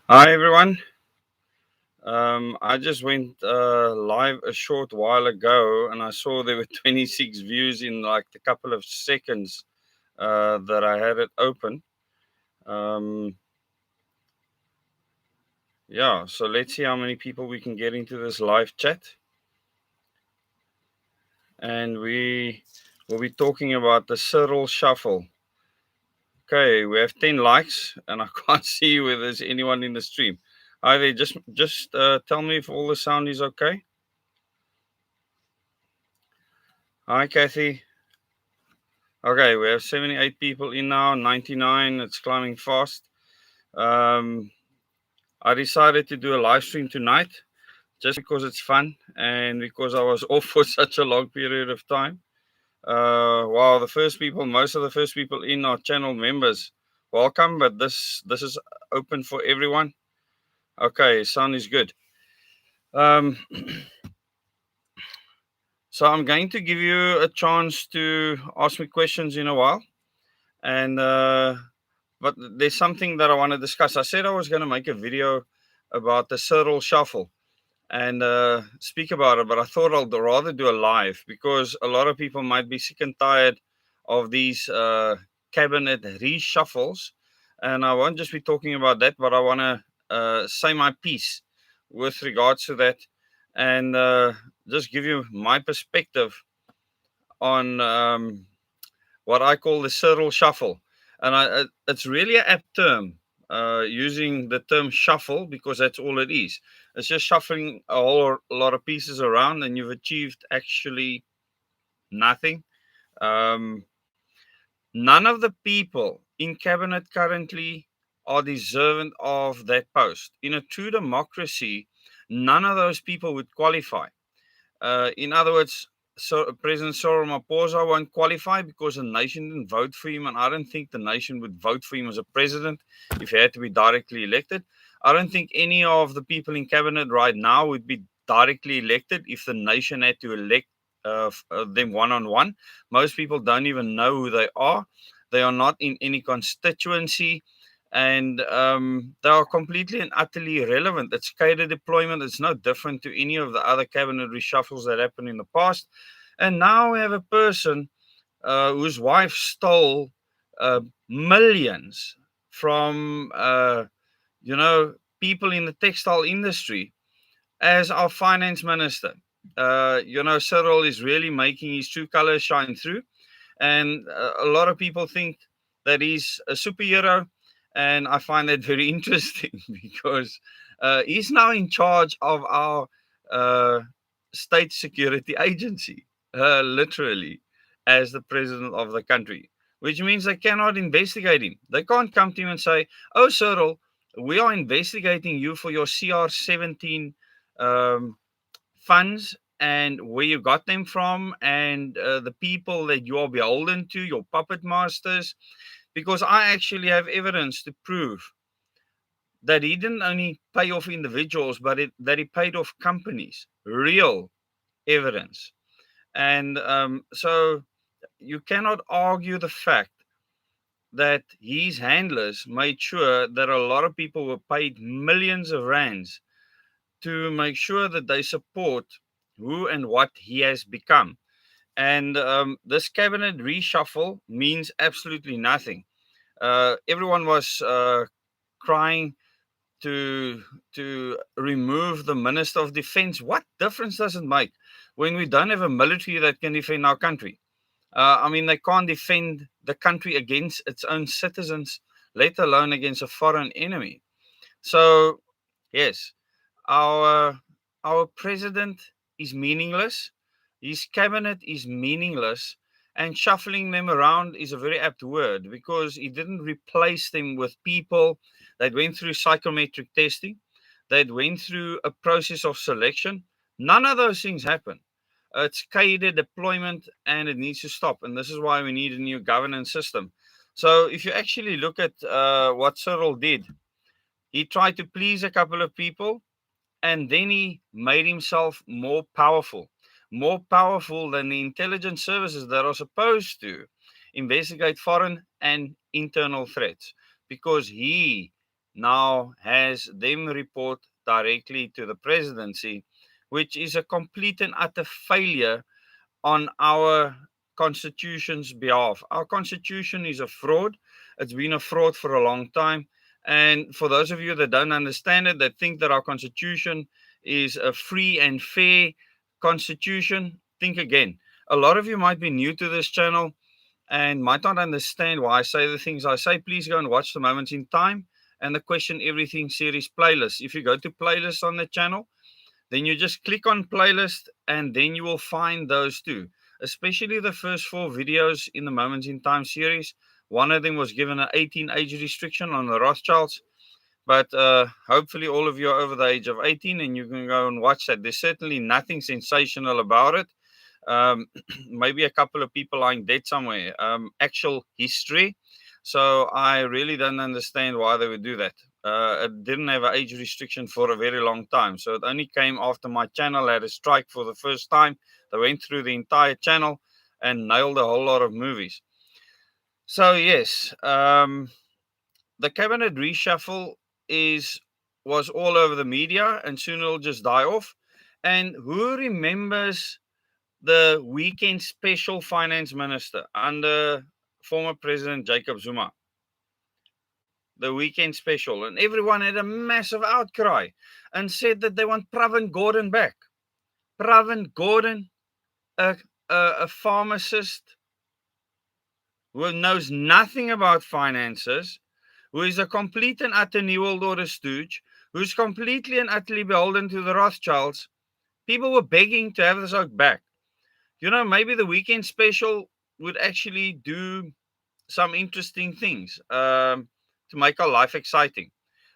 Hi everyone. I just went live a short while ago, and I saw there were 26 views in like the couple of seconds that I had it open. Um, yeah, so let's see how many people we can get into this live chat, and we will be talking about the Cyril Shuffle. Okay, we have 10 likes, and I can't see whether there's anyone in the stream. Hi there. Just tell me if all the sound is okay. Hi, Kathy. Okay, we have 78 people in now, 99. It's climbing fast. Um, I decided to do a live stream tonight just because it's fun and because I was off for such a long period of time. Wow, most of the first people in are channel members. Welcome, but this is open for everyone. Okay, sound is good. Um, so I'm going to give you a chance to ask me questions in a while, and but there's something that I want to discuss. I said I was going to make a video about the Cyril Shuffle and speak about it, but I thought I'd rather do a live because a lot of people might be sick and tired of these cabinet reshuffles. And I won't just be talking about that, but I want to say my piece with regards to that and just give you my perspective on what I call the Cyril Shuffle. And it's really an apt term, using the term shuffle because that's all it is. It's just shuffling a lot of pieces around and you've achieved actually nothing. Um, None of the people in cabinet currently are deserving of that post. In a true democracy, none of those people would qualify. In other words, so President Cyril Ramaphosa won't qualify because the nation didn't vote for him, and I don't think the nation would vote for him as a president if he had to be directly elected. I don't think any of the people in cabinet right now would be directly elected if the nation had to elect them one on one. Most people don't even know who they are. They are not in any constituency, and they are completely and utterly irrelevant. It's cadre deployment. It's no different to any of the other cabinet reshuffles that happened in the past. And now we have a person whose wife stole millions from, people in the textile industry as our finance minister. Cyril is really making his true colors shine through. And a lot of people think that he's a superhero, and I find that very interesting because he's now in charge of our uh, state security agency, literally, as the president of the country, which means they cannot investigate him. They can't come to him and say, "Oh, Cyril, we are investigating you for your CR17 um, funds and where you got them from and the people that you are beholden to, your puppet masters," because I actually have evidence to prove that he didn't only pay off individuals, but that he paid off companies. Real evidence. And so you cannot argue the fact that his handlers made sure that a lot of people were paid millions of rands to make sure that they support who and what he has become. And this cabinet reshuffle means absolutely nothing. Everyone was crying to remove the Minister of Defense. What difference does it make when we don't have a military that can defend our country? I mean, they can't defend the country against its own citizens, let alone against a foreign enemy. So, yes, our president is meaningless. His cabinet is meaningless, and shuffling them around is a very apt word because he didn't replace them with people that went through psychometric testing, that went through a process of selection. None of those things happen. It's cadre deployment, and it needs to stop. And this is why we need a new governance system. So, if you actually look at what Cyril did, he tried to please a couple of people and then he made himself more powerful than the intelligence services that are supposed to investigate foreign and internal threats because he now has them report directly to the presidency, which is a complete and utter failure on our constitution's behalf. Our constitution is a fraud. It's been a fraud for a long time. And for those of you that don't understand it, that think that our constitution is a free and fair constitution, think again. A lot of you might be new to this channel and might not understand why I say the things I say. Please go and watch the Moments in Time and the Question Everything series playlist. If you go to playlists on the channel, then you just click on playlist and then you will find those two, especially the first 4 videos in the Moments in Time series. One of them was given an 18 age restriction on the Rothschilds, but hopefully all of you are over the age of 18 and you can go and watch that. There's certainly nothing sensational about it. Maybe a couple of people lying dead somewhere. Actual history. So I really don't understand why they would do that. It didn't have an age restriction for a very long time. So it only came after my channel had a strike for the first time. They went through the entire channel and nailed a whole lot of movies. So yes, the cabinet reshuffle was all over the media, and soon it'll just die off. And who remembers the weekend special finance minister under former President Jacob Zuma? The weekend special, and everyone had a massive outcry and said that they want Pravin Gordhan back. Pravin Gordhan, a pharmacist who knows nothing about finances, who is a complete and utter New World Order stooge, who's completely and utterly beholden to the Rothschilds. People were begging to have this out back. You know, maybe the weekend special would actually do some interesting things to make our life exciting.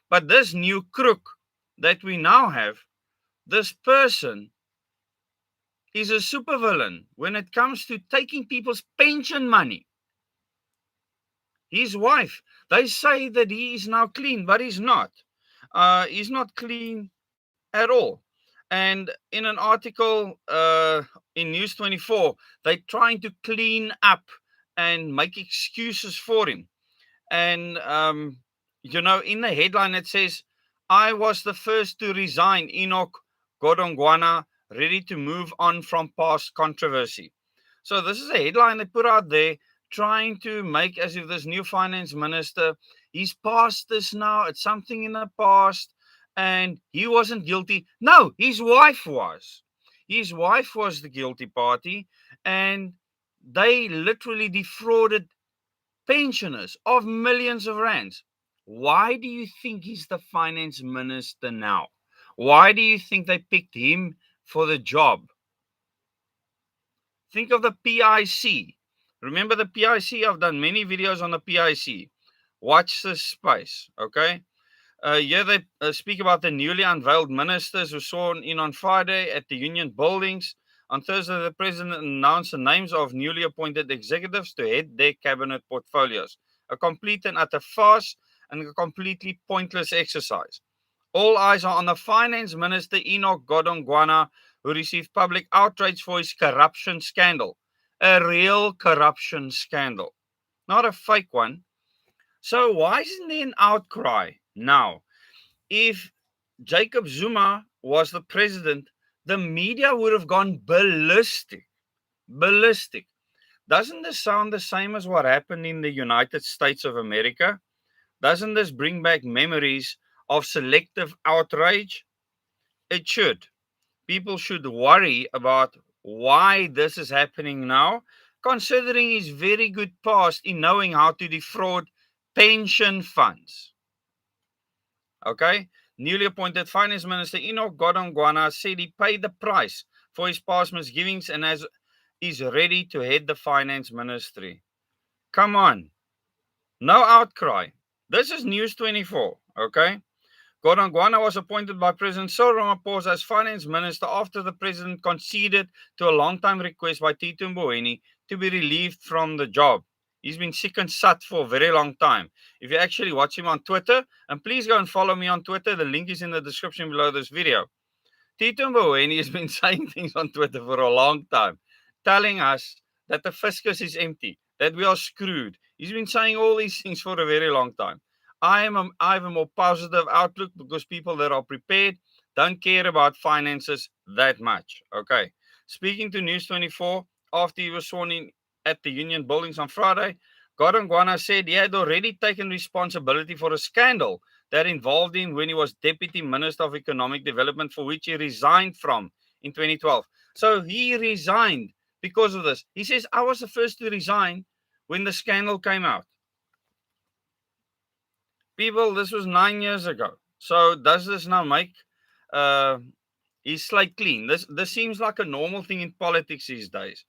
But this new crook that we now have, this person is a supervillain when it comes to taking people's pension money. His wife, they say that he is now clean, but he's not. He's not clean at all. And in an article in News 24, they're trying to clean up and make excuses for him. And, in the headline it says, I was the first to resign, Enoch Godongwana, ready to move on from past controversy. So this is a headline they put out there trying to make as if this new finance minister, he's past this now, it's something in the past, and he wasn't guilty. No, his wife was. His wife was the guilty party, and they literally defrauded pensioners of millions of rands. Why do you think he's the finance minister now? Why do you think they picked him for the job? Think of the PIC. Remember the PIC? I've done many videos on the PIC. Watch this space, okay? Here they speak about the newly unveiled ministers who sworn in on Friday at the union buildings. On Thursday, the president announced the names of newly appointed executives to head their cabinet portfolios. A complete and utter farce and a completely pointless exercise. All eyes are on the finance minister Enoch Godongwana, who received public outrage for his corruption scandal. A real corruption scandal, not a fake one. So why isn't there an outcry now? If Jacob Zuma was the president, the media would have gone ballistic. Ballistic. Doesn't this sound the same as what happened in the United States of America? Doesn't this bring back memories of selective outrage? It should. People should worry about why this is happening now, considering his very good past in knowing how to defraud pension funds. Okay? Newly appointed Finance Minister Enoch Godongwana said he paid the price for his past misgivings and is ready to head the finance ministry. Come on. No outcry. This is News 24, okay? Godongwana was appointed by President Cyril Ramaphosa as finance minister after the president conceded to a long-time request by Tito Mboweni to be relieved from the job. He's been sick and sat for a very long time. If you actually watch him on Twitter, and please go and follow me on Twitter, the link is in the description below this video. Tito Mboweni has been saying things on Twitter for a long time, telling us that the fiscus is empty, that we are screwed. He's been saying all these things for a very long time. I have a more positive outlook because people that are prepared don't care about finances that much. Okay. Speaking to News 24 after he was sworn in at the Union Buildings on Friday, Gordon said he had already taken responsibility for a scandal that involved him when he was Deputy Minister of Economic Development, for which he resigned from in 2012. So he resigned because of this. He says, I was the first to resign when the scandal came out. People, this was 9 years ago. So does this now make uh, his slate clean? This seems like a normal thing in politics these days.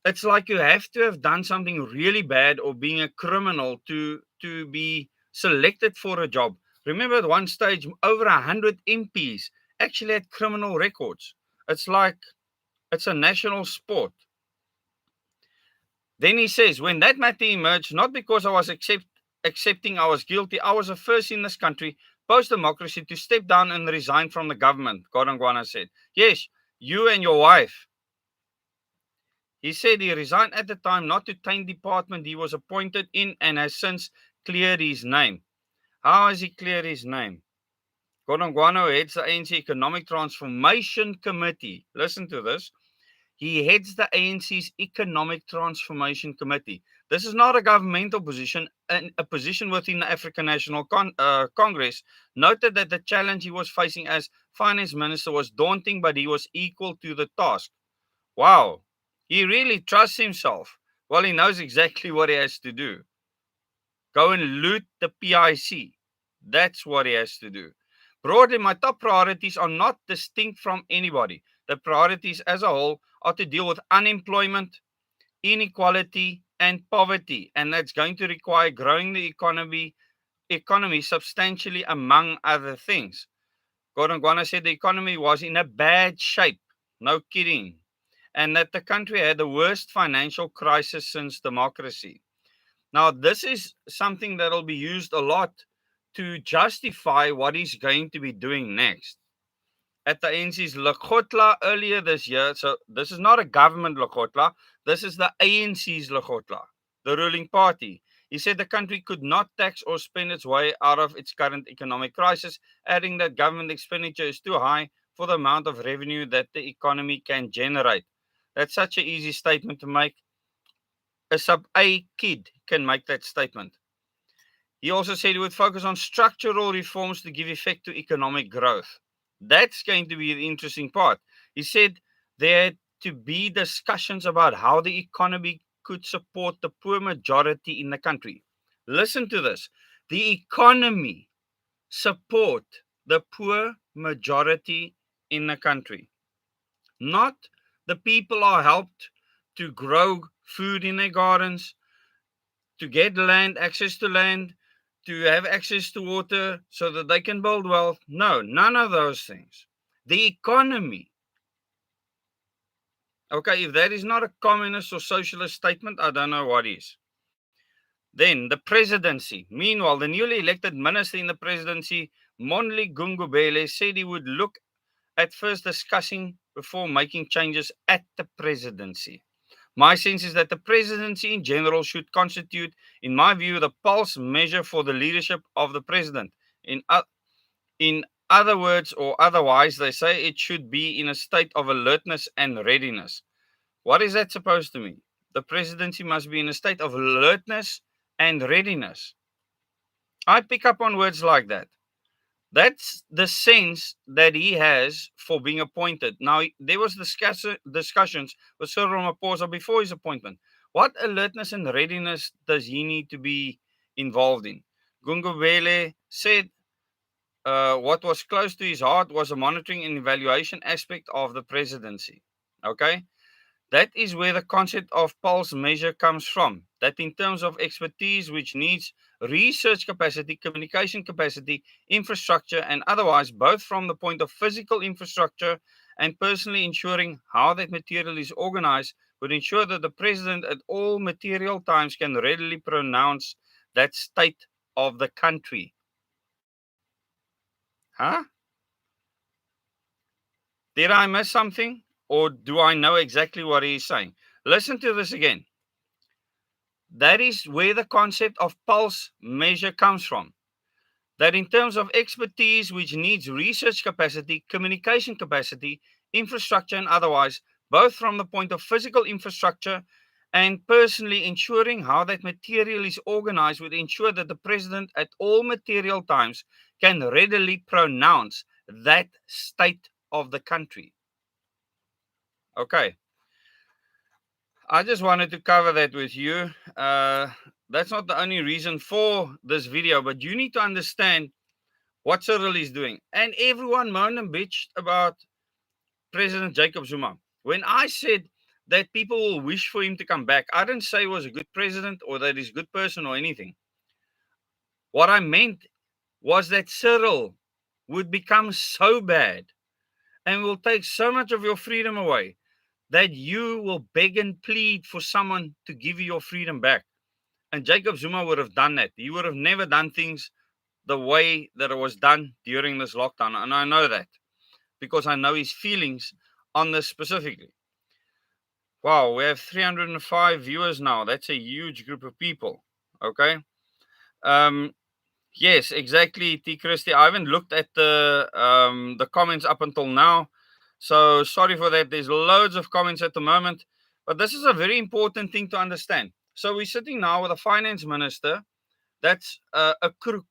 It's like you have to have done something really bad or being a criminal to be selected for a job. Remember at one stage, over 100 MPs actually had criminal records. It's like it's a national sport. Then he says, when that matter emerged, not because I was accepting I was guilty, I was the first in this country, post-democracy, to step down and resign from the government, Godongwana said. Yes, you and your wife. He said he resigned at the time not to taint department he was appointed in and has since cleared his name. How has he cleared his name? Godongwana heads the ANC Economic Transformation Committee. Listen to this. He heads the ANC's Economic Transformation Committee. This is not a governmental position, a position within the African National Congress. Noted that the challenge he was facing as finance minister was daunting, but he was equal to the task. Wow, he really trusts himself. Well, he knows exactly what he has to do. Go and loot the PIC. That's what he has to do. Broadly, my top priorities are not distinct from anybody. The priorities as a whole are to deal with unemployment, inequality, and poverty. And that's going to require growing the economy substantially, among other things. Godongwana said the economy was in a bad shape. No kidding. And that the country had the worst financial crisis since democracy. Now, this is something that will be used a lot to justify what he's going to be doing next. At the ANC's Lekgotla earlier this year, so this is not a government Lekgotla, this is the ANC's Lekgotla, the ruling party. He said the country could not tax or spend its way out of its current economic crisis, adding that government expenditure is too high for the amount of revenue that the economy can generate. That's such an easy statement to make. A sub-A kid can make that statement. He also said he would focus on structural reforms to give effect to economic growth. That's going to be the interesting part. He said there had to be discussions about how the economy could support the poor majority in the country. Listen to this. The economy support the poor majority in the country. Not the people are helped to grow food in their gardens, to get land, access to land, to have access to water so that they can build wealth. No, none of those things. The economy. Okay, if that is not a communist or socialist statement, I don't know what is. Then the presidency. Meanwhile, the newly elected minister in the presidency, Monli Gungubele, said he would look at first discussing before making changes at the presidency. My sense is that the presidency in general should constitute, in my view, the pulse measure for the leadership of the president. In other words, or otherwise, they say it should be in a state of alertness and readiness. What is that supposed to mean? The presidency must be in a state of alertness and readiness. I pick up on words like that. That's the sense that he has for being appointed. Now, there was discussions with Cyril Ramaphosa before his appointment. What alertness and readiness does he need to be involved in? Gungubele said what was close to his heart was a monitoring and evaluation aspect of the presidency. Okay? That is where the concept of pulse measure comes from. That in terms of expertise, which needs research capacity, communication capacity, infrastructure, and otherwise, both from the point of physical infrastructure and personally ensuring how that material is organized, would ensure that the president at all material times can readily pronounce that state of the country. Huh? Did I miss something? Or do I know exactly what he's saying? Listen to this again. That is where the concept of pulse measure comes from. that in terms of expertise, which needs research capacity, communication capacity, infrastructure, and otherwise, both from the point of physical infrastructure and personally ensuring how that material is organized, would ensure that the president at all material times can readily pronounce that state of the country. Okay, I just wanted to cover that with you. That's not the only reason for this video, but you need to understand what Cyril is doing. And everyone moaned and bitched about President Jacob Zuma. When I said that people will wish for him to come back, I didn't say he was a good president or that he's a good person or anything. What I meant was that Cyril would become so bad and will take so much of your freedom away that you will beg and plead for someone to give you your freedom back. And Jacob Zuma would have done that. He would have never done things the way that it was done during this lockdown. And I know that because I know his feelings on this specifically. Wow, we have 305 viewers now. That's a huge group of people. Okay. Yes, exactly, T. Christie. I haven't looked at the comments up until now. So sorry for that. There's loads of comments at the moment. But this is a very important thing to understand. So we're sitting now with a finance minister that's a crook.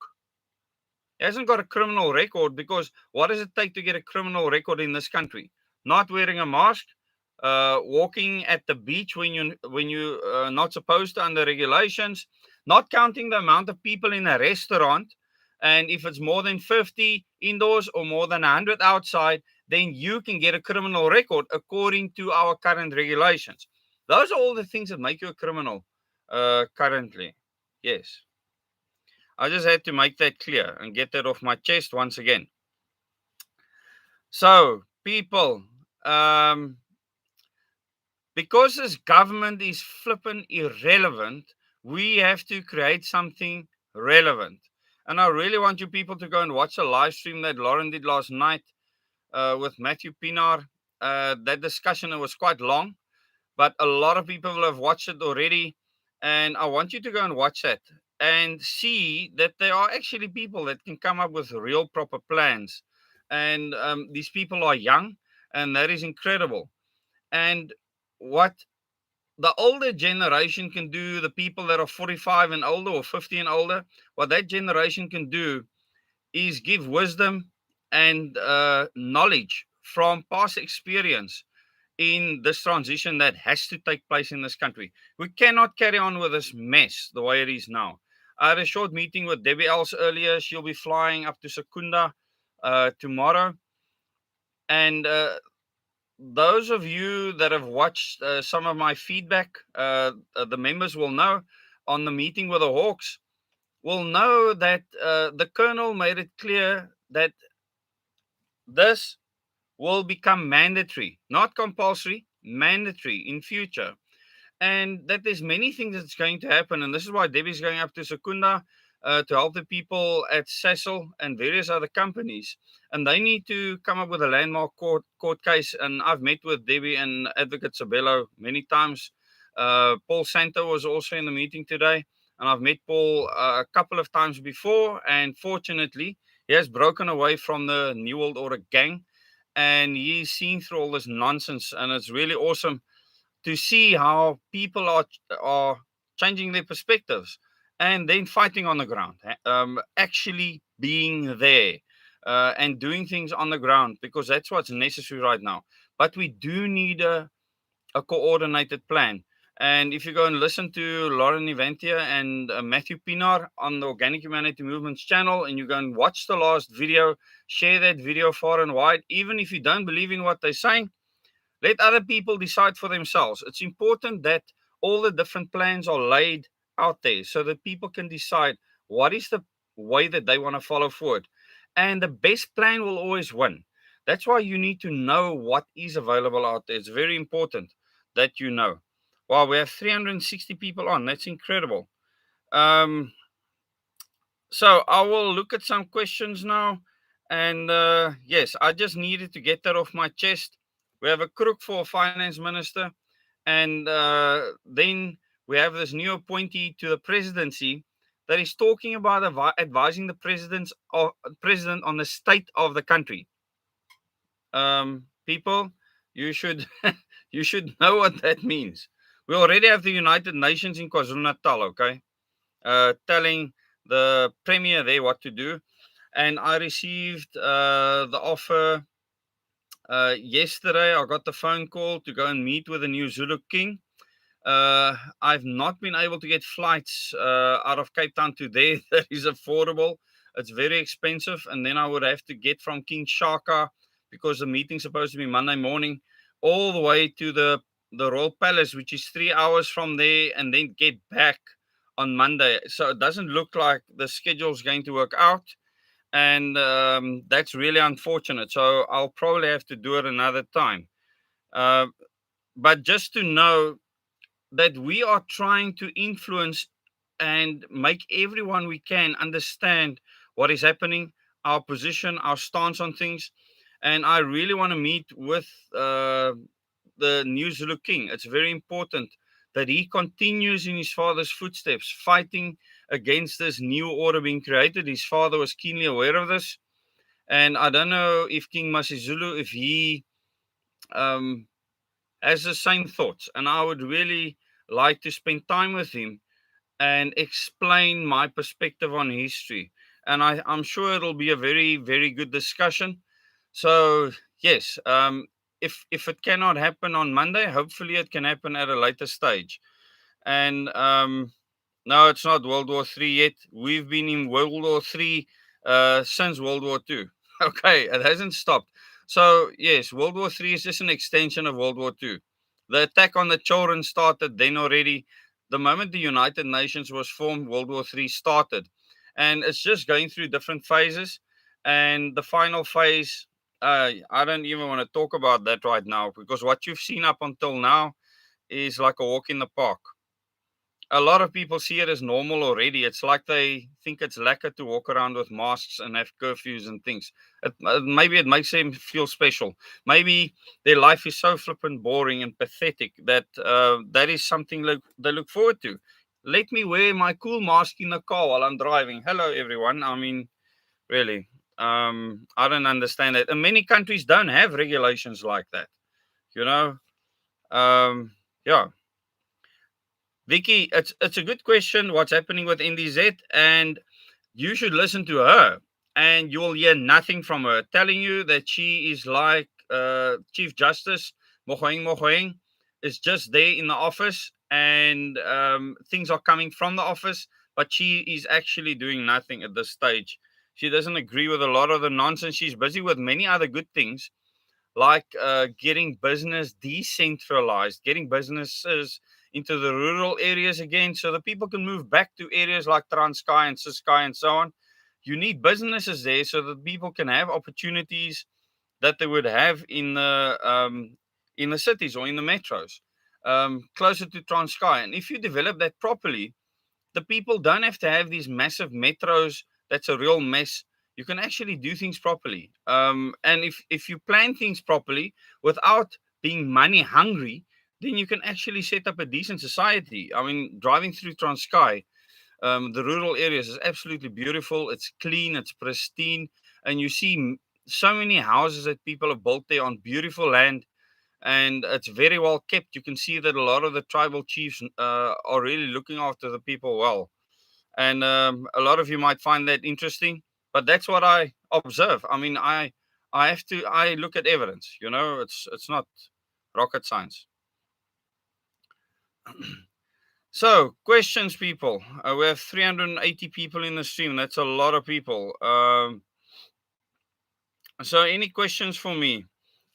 He hasn't got a criminal record, because what does it take to get a criminal record in this country? Not wearing a mask, walking at the beach when you not supposed to under regulations, not counting the amount of people in a restaurant, and if it's more than 50 indoors or more than 100 outside, then you can get a criminal record according to our current regulations. Those are all the things that make you a criminal currently. Yes. I just had to make that clear and get that off my chest once again. So, people, because this government is flippin' irrelevant, we have to create something relevant. And I really want you people to go and watch a live stream that Lauren did last night with Matthew Pinar. That discussion, it was quite long, but a lot of people have watched it already. And I want you to go and watch that and see that there are actually people that can come up with real proper plans. And these people are young, and that is incredible. And what the older generation can do, the people that are 45 and older or 50 and older, what that generation can do is give wisdom and knowledge from past experience in this transition that has to take place in this country. We cannot carry on with this mess the way it is now. I had a short meeting with Debbie Els earlier. She'll be flying up to Secunda tomorrow. And those of you that have watched some of my feedback, the members will know on the meeting with the Hawks, will know that the Colonel made it clear that this will become mandatory, not compulsory, mandatory in future. And that there's many things that's going to happen. And this is why Debbie's going up to Secunda to help the people at Cecil and various other companies. And they need to come up with a landmark court case. And I've met with Debbie and Advocate Sabello many times. Paul Santo was also in the meeting today. And I've met Paul a couple of times before. And fortunately, he has broken away from the New World Order gang. And he's seen through all this nonsense. And it's really awesome to see how people are changing their perspectives and then fighting on the ground, actually being there and doing things on the ground, because that's what's necessary right now. But we do need a coordinated plan. And if you go and listen to Lauren Evantia and Matthew Pinar on the Organic Humanity Movement's channel, and you go and watch the last video, share that video far and wide, even if you don't believe in what they're saying, let other people decide for themselves. It's important that all the different plans are laid out there so that people can decide what is the way that they want to follow forward. And the best plan will always win. That's why you need to know what is available out there. It's very important that you know. Wow, we have 360 people on. That's incredible. So I will look at some questions now. And yes, I just needed to get that off my chest. We have a crook for a finance minister. And then we have this new appointee to the presidency that is talking about advising the president on the state of the country. People, you should you should know what that means. We already have the United Nations in KwaZulu-Natal, okay, telling the premier there what to do. And I received the offer yesterday. I got the phone call to go and meet with the new Zulu King. I've not been able to get flights out of Cape Town to there that is affordable. It's very expensive. And then I would have to get from King Shaka, because the meeting's supposed to be Monday morning, all the way to the Royal Palace, which is 3 hours from there, and then get back on Monday. So it doesn't look like the schedule's going to work out. And that's really unfortunate. So I'll probably have to do it another time. Uh, but just to know that we are trying to influence and make everyone we can understand what is happening, our position, our stance on things. And I really want to meet with the new Zulu King. It's very important that he continues in his father's footsteps, fighting against this new order being created. His father was keenly aware of this. And I don't know if King Masizulu, if he has the same thoughts. And I would really like to spend time with him and explain my perspective on history. And I'm sure it'll be a very, very good discussion. So, yes, if it cannot happen on Monday, hopefully it can happen at a later stage. And no, it's not World War III yet. We've been in World War III since World War II. Okay, it hasn't stopped. So, yes, World War III is just an extension of World War II. The attack on the children started then already. The moment the United Nations was formed, World War III started. And it's just going through different phases. And the final phase, I don't even want to talk about that right now, because what you've seen up until now is like a walk in the park. A lot of people see it as normal already. It's like they think it's lacquer to walk around with masks and have curfews and things. Maybe it makes them feel special. Maybe their life is so flippant boring and pathetic that that is something they look forward to. Let me wear my cool mask in the car while I'm driving. Hello, everyone. I mean, really, I don't understand that. And many countries don't have regulations like that. You know, yeah. Vicky, it's a good question. What's happening with NDZ? And you should listen to her, and you'll hear nothing from her telling you that she is like Chief Justice Mogoeng is just there in the office, and things are coming from the office, but she is actually doing nothing at this stage. She doesn't agree with a lot of the nonsense. She's busy with many other good things, like getting business decentralized, getting businesses into the rural areas again, so that people can move back to areas like Transkei and Ciskei and so on. You need businesses there so that people can have opportunities that they would have in the cities or in the metros, closer to Transkei. And if you develop that properly, the people don't have to have these massive metros. That's a real mess. You can actually do things properly. And if you plan things properly without being money hungry, then you can actually set up a decent society. I mean, driving through Transkei, the rural areas is absolutely beautiful. It's clean, it's pristine, and you see so many houses that people have built there on beautiful land, and it's very well kept. You can see that a lot of the tribal chiefs are really looking after the people well. And a lot of you might find that interesting, but that's what I observe. I mean, I look at evidence. It's not rocket science. So, questions, people. We have 380 people in the stream. That's a lot of people. So, any questions for me?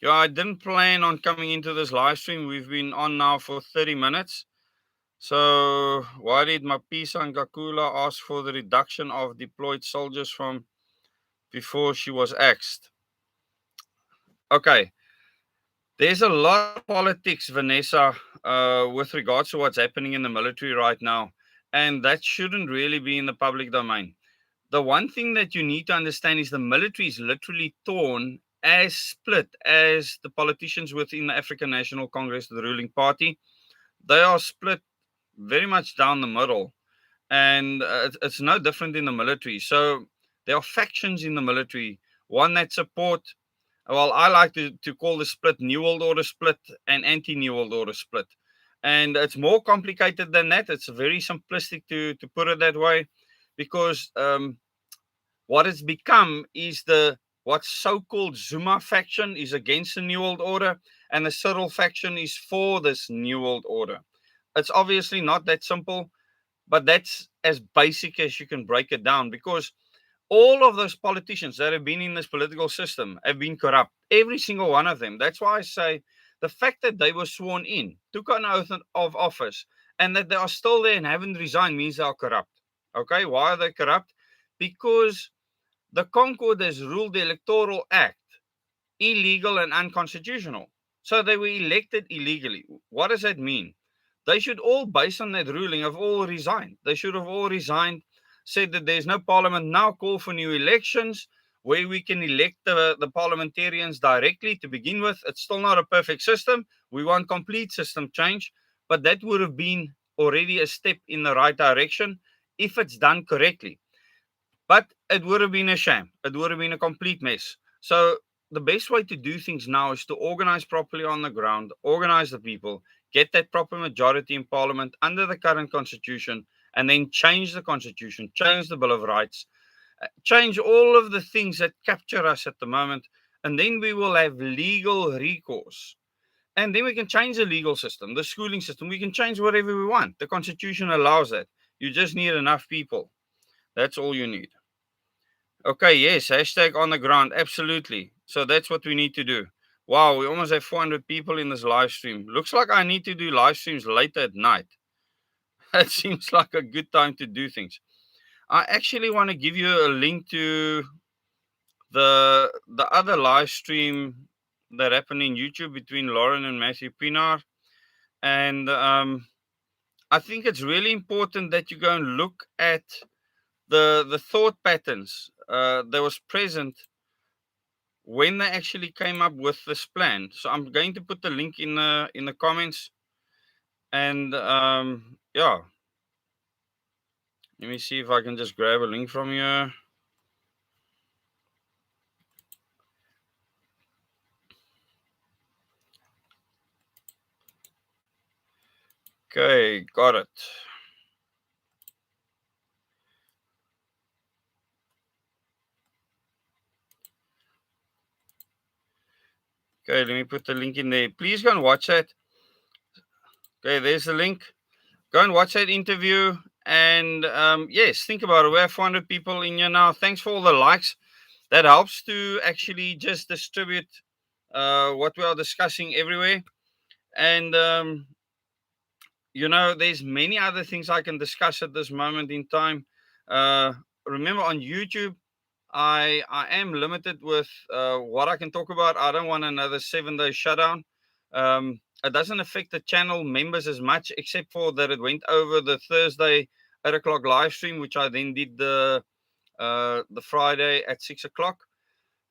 Yeah, I didn't plan on coming into this live stream. We've been on now for 30 minutes. So, why did Mapisa and Kakula ask for the reduction of deployed soldiers from before she was axed? Okay. There's a lot of politics, Vanessa, with regards to what's happening in the military right now. And that shouldn't really be in the public domain. The one thing that you need to understand is the military is literally torn as split as the politicians within the African National Congress, the ruling party. They are split very much down the middle. and it's no different in the military. So there are factions in the military, one that support, well, I like to call the split New World Order split and anti-New World Order split. And it's more complicated than that. It's very simplistic to put it that way, because what it's become is the what so-called Zuma faction is against the New World Order, and the Cyril faction is for this New World Order. It's obviously not that simple, but that's as basic as you can break it down, because all of those politicians that have been in this political system have been corrupt. Every single one of them. That's why I say the fact that they were sworn in, took an oath of office, and that they are still there and haven't resigned means they are corrupt. Okay, why are they corrupt? Because the Concord has ruled the Electoral Act illegal and unconstitutional. So they were elected illegally. What does that mean? They should all, based on that ruling, have all resigned. They should have all resigned, said that there's no parliament now, call for new elections where we can elect the parliamentarians directly to begin with. It's still not a perfect system. We want complete system change, but that would have been already a step in the right direction if it's done correctly. But it would have been a sham. It would have been a complete mess. So the best way to do things now is to organize properly on the ground, organize the people, get that proper majority in parliament under the current constitution, and then change the constitution, change the Bill of Rights, change all of the things that capture us at the moment, and then we will have legal recourse. And then we can change the legal system, the schooling system. We can change whatever we want. The constitution allows that. You just need enough people. That's all you need. Okay, yes, hashtag on the ground. Absolutely. So that's what we need to do. Wow, we almost have 400 people in this live stream. Looks like I need to do live streams later at night. That seems like a good time to do things. I actually want to give you a link to the other live stream that happened in YouTube between Lauren and Matthew Pinar. And I think it's really important that you go and look at the thought patterns that was present when they actually came up with this plan. So I'm going to put the link in the comments, and yeah, let me see if I can just grab a link from here. Okay, got it. Okay, let me put the link in there. Please go and watch that. Okay, there's the link. Go and watch that interview. And yes, think about it. We have 400 people in here now. Thanks for all the likes. That helps to actually just distribute what we are discussing everywhere. And there's many other things I can discuss at this moment in time. Remember, on YouTube, I am limited with what I can talk about. I don't want another 7-day shutdown. It doesn't affect the channel members as much, except for that it went over the Thursday 8 o'clock live stream, which I then did the Friday at 6 o'clock.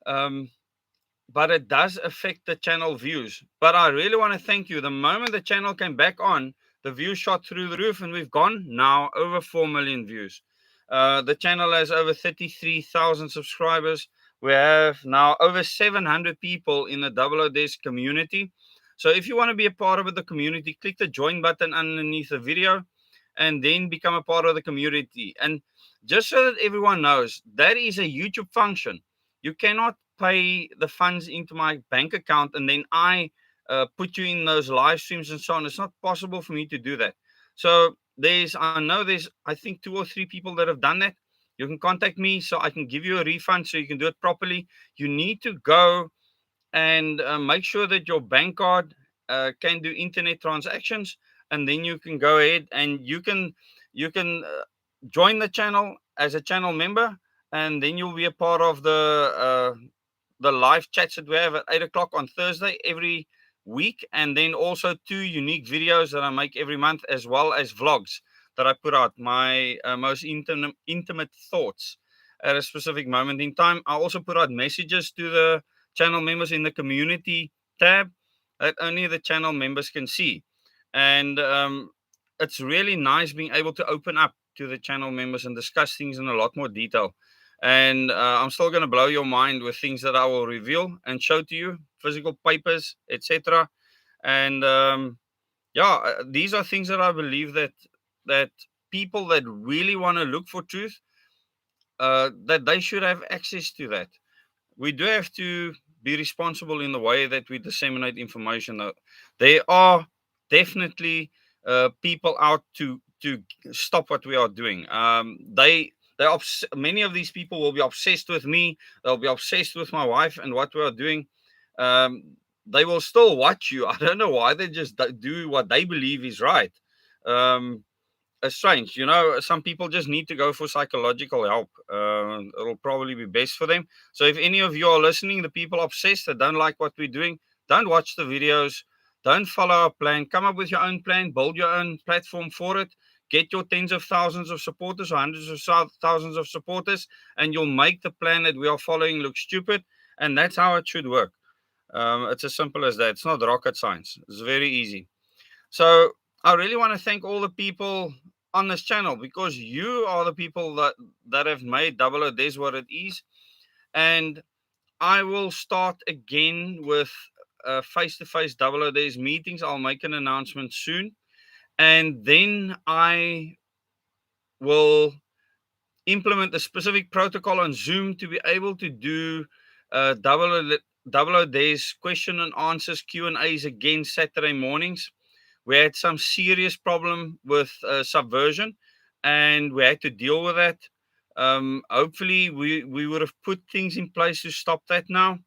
But it does affect the channel views. But I really want to thank you. The moment the channel came back on, the views shot through the roof, and we've gone now over 4 million views. The channel has over 33,000 subscribers. We have now over 700 people in the Double O Desk community. So if you want to be a part of the community, click the join button underneath the video and then become a part of the community. And just so that everyone knows, that is a YouTube function. You cannot pay the funds into my bank account and then I put you in those live streams and so on. It's not possible for me to do that. So I know there's, I think 2 or 3 people that have done that. You can contact me so I can give you a refund so you can do it properly. You need to go and make sure that your bank card can do internet transactions, and then you can go ahead and you can join the channel as a channel member, and then you'll be a part of the live chats that we have at 8 o'clock on Thursday every week, and then also 2 unique videos that I make every month, as well as vlogs that I put out, my most intimate thoughts at a specific moment in time. I also put out messages to the channel members in the community tab that only the channel members can see. And it's really nice being able to open up to the channel members and discuss things in a lot more detail. And I'm still going to blow your mind with things that I will reveal and show to you, physical papers, etc. And these are things that I believe that people that really want to look for truth, that they should have access to that. We do have to be responsible in the way that we disseminate information. Though there are definitely people out to stop what we are doing. Many of these people will be obsessed with me. They'll be obsessed with my wife and what we are doing. They will still watch you. I don't know why. They just do what they believe is right. It's strange, some people just need to go for psychological help. It'll probably be best for them. So if any of you are listening, the people obsessed that don't like what we're doing, don't watch the videos, don't follow our plan. Come up with your own plan, build your own platform for it, get your tens of thousands of supporters or hundreds of thousands of supporters, and you'll make the plan that we are following look stupid. And that's how it should work. It's as simple as that. It's not rocket science. It's very easy. So I really want to thank all the people on this channel, because you are the people that have made Double O Days what it is. And I will start again with face-to-face Double O Days meetings. I'll make an announcement soon. And then I will implement a specific protocol on Zoom to be able to do Double O Days question and answers, Q&As again Saturday mornings. We had some serious problem with subversion, and we had to deal with that. Hopefully, we would have put things in place to stop that now.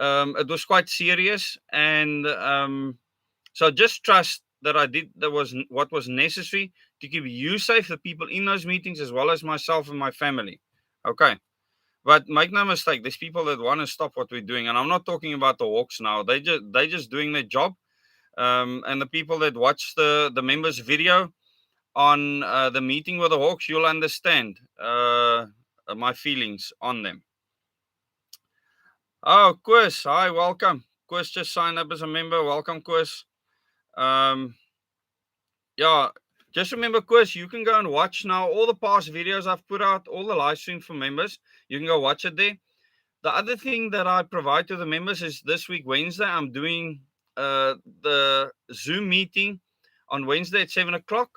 It was quite serious, and so just trust that I did what was necessary to keep you safe, the people in those meetings, as well as myself and my family. Okay. But make no mistake, there's people that want to stop what we're doing, and I'm not talking about the Hawks now. They just doing their job. And the people that watch the members video on the meeting with the Hawks, you'll understand my feelings on them. Oh, Chris, hi, welcome. Chris just signed up as a member. Welcome, Chris. Just remember, Chris, you can go and watch now all the past videos I've put out, all the live stream for members. You can go watch it there. The other thing that I provide to the members is this week, Wednesday, I'm doing the Zoom meeting on Wednesday at 7 o'clock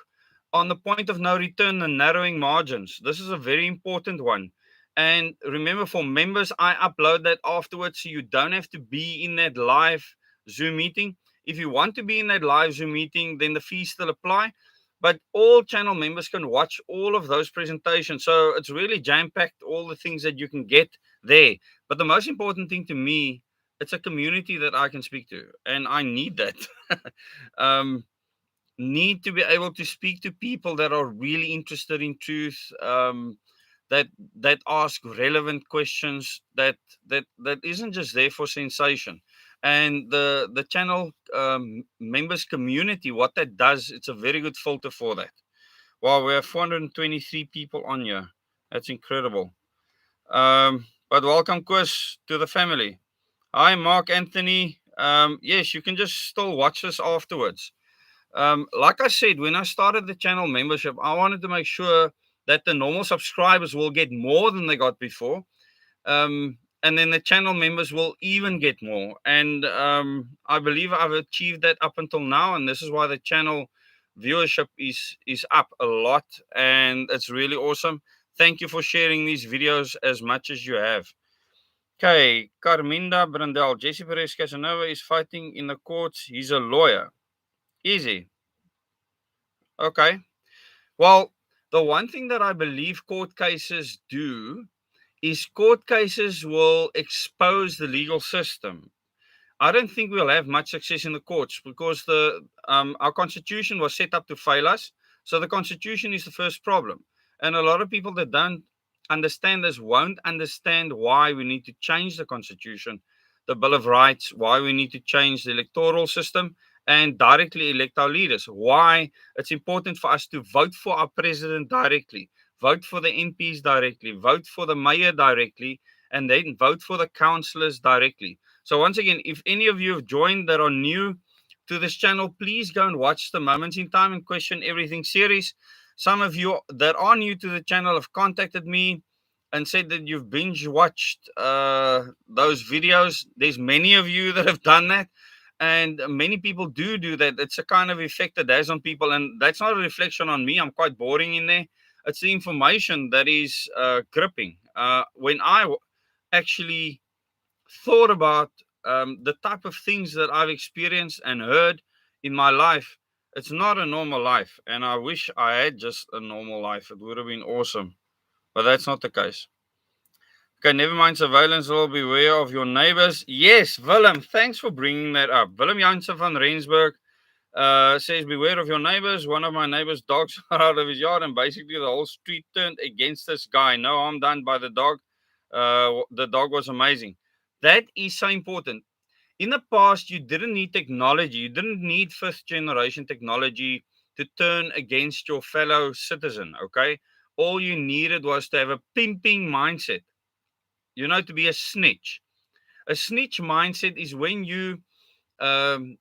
on the point of no return and narrowing margins. This is a very important one. And remember, for members, I upload that afterwards, so you don't have to be in that live Zoom meeting. If you want to be in that live Zoom meeting, then the fees still apply. But all channel members can watch all of those presentations. So it's really jam-packed, all the things that you can get there. But the most important thing to me, it's a community that I can speak to, and I need that. Need to be able to speak to people that are really interested in truth, that ask relevant questions, that isn't just there for sensation. And the channel members community, what that does, it's a very good filter for that. Wow, we have 423 people on here. That's incredible. But welcome, Chris, to the family. Hi, Mark Anthony. Yes, you can just still watch this afterwards. Like I said, when I started the channel membership, I wanted to make sure that the normal subscribers will get more than they got before. And then the channel members will even get more. And I believe I've achieved that up until now. And this is why the channel viewership is up a lot. And it's really awesome. Thank you for sharing these videos as much as you have. Okay, Carminda Brandel. Jesse Perez Casanova is fighting in the courts. He's a lawyer. Easy. Okay. Well, the one thing that I believe court cases do is court cases will expose the legal system. I don't think we'll have much success in the courts because our constitution was set up to fail us. So the constitution is the first problem. And a lot of people that don't understand this won't understand why we need to change the constitution, the Bill of Rights, why we need to change the electoral system and directly elect our leaders, why it's important for us to vote for our president directly, vote for the MPs directly, vote for the mayor directly, and then vote for the councillors directly. So once again, if any of you have joined that are new to this channel, please go and watch the Moments in Time and Question Everything series. Some of you that are new to the channel have contacted me and said that you've binge watched those videos. There's many of you that have done that, and many people do that. It's a kind of effect that has on people, and that's not a reflection on me. I'm quite boring in there. It's the information that is gripping. When actually thought about the type of things that I've experienced and heard in my life, it's not a normal life. And I wish I had just a normal life. It would have been awesome. But that's not the case. Okay, never mind surveillance law. Beware of your neighbors. Yes, Willem, thanks for bringing that up. Willem Janssen van Rensburg says, beware of your neighbors. One of my neighbors' dogs are out of his yard, and basically the whole street turned against this guy. No harm done by the dog. The dog was amazing. That is so important. In the past, you didn't need technology. You didn't need fifth generation technology to turn against your fellow citizen. Okay. All you needed was to have a pimping mindset, to be a snitch. A snitch mindset is when you um,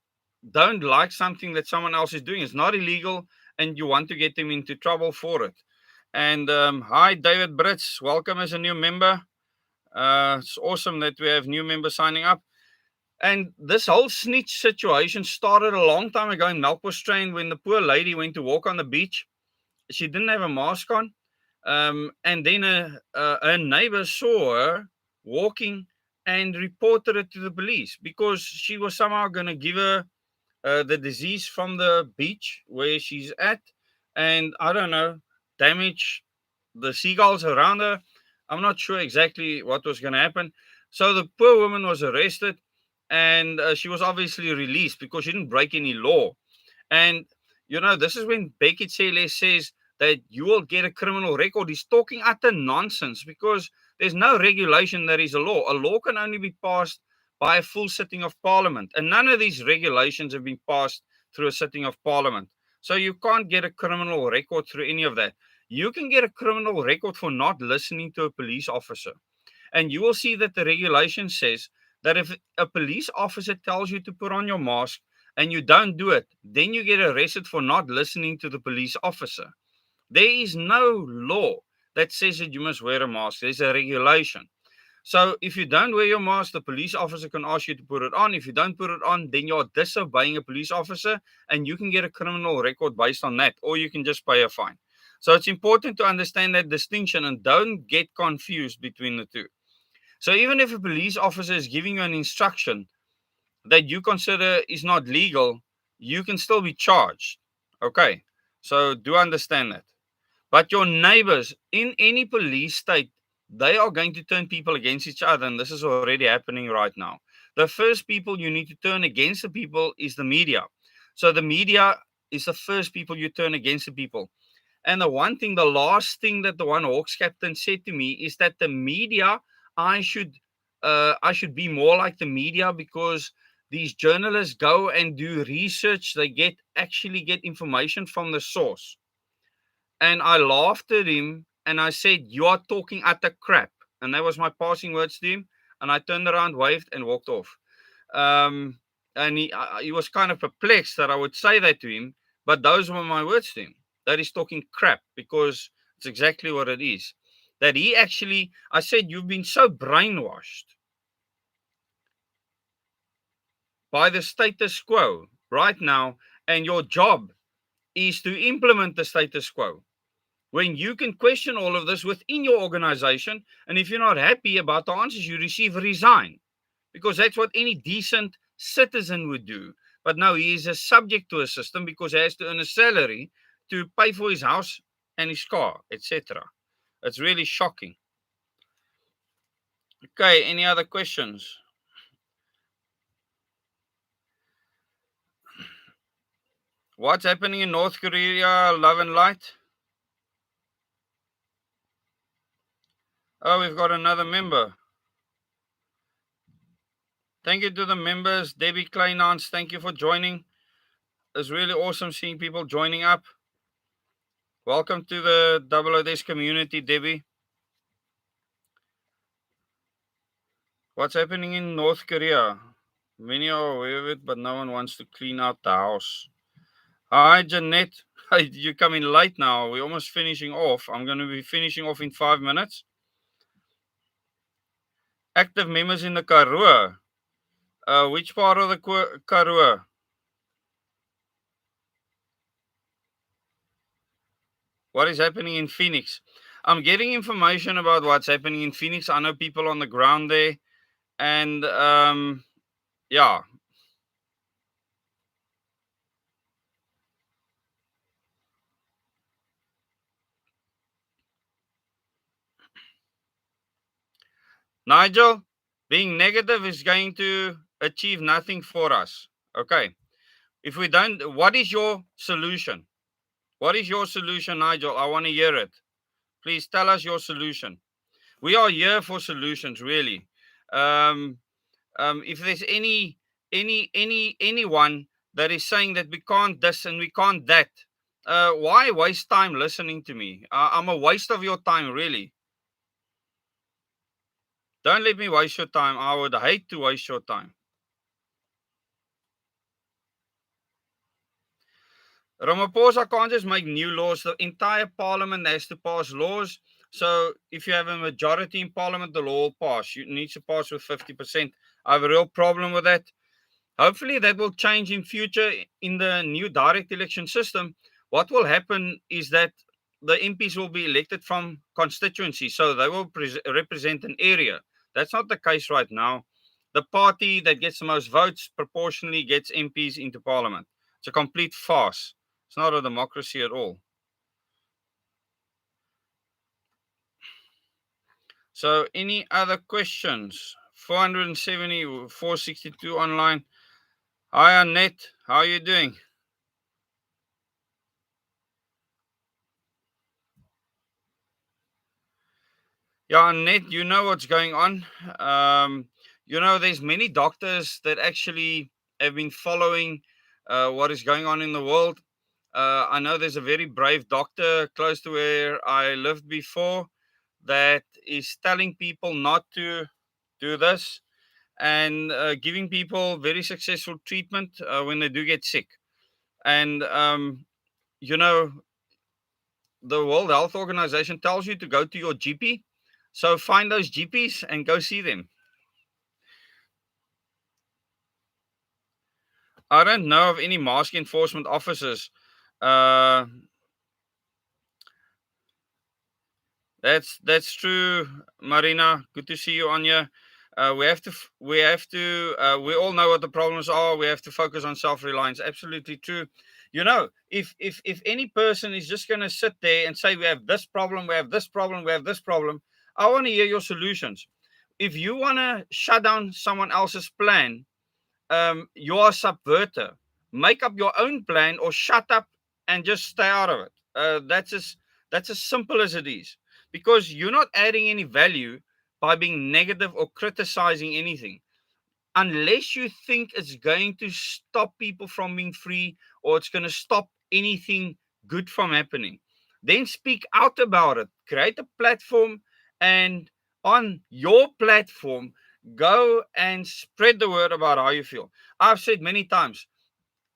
don't like something that someone else is doing. It's not illegal, and you want to get them into trouble for it. And hi, David Brits. Welcome as a new member. It's awesome that we have new members signing up. And this whole snitch situation started a long time ago in Melkbos when the poor lady went to walk on the beach. She didn't have a mask on. And then a neighbor saw her walking and reported it to the police because she was somehow going to give her the disease from the beach where she's at. And I don't know, damage the seagulls around her. I'm not sure exactly what was going to happen. So the poor woman was arrested, and she was obviously released because she didn't break any law. And, this is when Becky Cele says that you will get a criminal record. He's talking utter nonsense because there's no regulation that is a law. A law can only be passed by a full sitting of parliament. And none of these regulations have been passed through a sitting of parliament. So you can't get a criminal record through any of that. You can get a criminal record for not listening to a police officer. And you will see that the regulation says that if a police officer tells you to put on your mask and you don't do it, then you get arrested for not listening to the police officer. There is no law that says that you must wear a mask. There's a regulation. So if you don't wear your mask, the police officer can ask you to put it on. If you don't put it on, then you're disobeying a police officer, and you can get a criminal record based on that, or you can just pay a fine. So it's important to understand that distinction and don't get confused between the two. So even if a police officer is giving you an instruction that you consider is not legal, you can still be charged. Okay, so do understand that. But your neighbors in any police state, they are going to turn people against each other, and this is already happening right now. The first people you need to turn against the people is the media. So the media is the first people you turn against the people. And the last thing that the one Hawks captain said to me is that the media, I should be more like the media because these journalists go and do research. They actually get information from the source. And I laughed at him and I said, "You are talking utter crap." And that was my passing words to him. And I turned around, waved, and walked off. And he was kind of perplexed that I would say that to him. But those were my words to him. That he's talking crap because it's exactly what it is. That I said, you've been so brainwashed by the status quo right now, and your job is to implement the status quo. When you can question all of this within your organization, and if you're not happy about the answers you receive, resign. Because that's what any decent citizen would do. But now he is a subject to a system because he has to earn a salary to pay for his house and his car, etc. It's really shocking. Okay, any other questions? What's happening in North Korea, love and light? Oh, we've got another member. Thank you to the members. Debbie Kleinans, thank you for joining. It's really awesome seeing people joining up. Welcome to the Double ODS community, Debbie. What's happening in North Korea? Many are aware of it, but no one wants to clean out the house. Hi, Jeanette. You're coming late now. We're almost finishing off. I'm going to be finishing off in 5 minutes. Active members in the Karoo. Which part of the Karoo? What is happening in Phoenix? I'm getting information about what's happening in Phoenix. I know people on the ground there. And yeah. Nigel, being negative is going to achieve nothing for us. Okay. If we don't, what is your solution? What is your solution, Nigel? I want to hear it. Please tell us your solution. We are here for solutions, really. Um, if there's anyone that is saying that we can't this and we can't that, why waste time listening to me? I'm a waste of your time, really. Don't let me waste your time. I would hate to waste your time. Ramaphosa can't just make new laws. The entire parliament has to pass laws. So if you have a majority in parliament, the law will pass. You need to pass with 50%. I have a real problem with that. Hopefully that will change in future in the new direct election system. What will happen is that the MPs will be elected from constituency, so they will represent an area. That's not the case right now. The party that gets the most votes proportionally gets MPs into parliament. It's a complete farce. It's not a democracy at all. So any other questions? 470, 462 online. Hi Annette, how are you doing? Yeah, Annette, you know what's going on. There's many doctors that actually have been following what is going on in the world. I know there's a very brave doctor close to where I lived before that is telling people not to do this and giving people very successful treatment when they do get sick. And, you know, the World Health Organization tells you to go to your GP. So find those GPs and go see them. I don't know of any mask enforcement officers. Uh, that's true, Marina. Good to see you on here. We all know what the problems are. We have to focus on self-reliance. Absolutely true. If any person is just going to sit there and say we have this problem, we have this problem, we have this problem, I want to hear your solutions. If you want to shut down someone else's plan, you're a subverter. Make up your own plan or shut up and just stay out of it. That's as simple as it is. Because you're not adding any value by being negative or criticizing anything. Unless you think it's going to stop people from being free or it's going to stop anything good from happening, then speak out about it. Create a platform, and on your platform, go and spread the word about how you feel. I've said many times,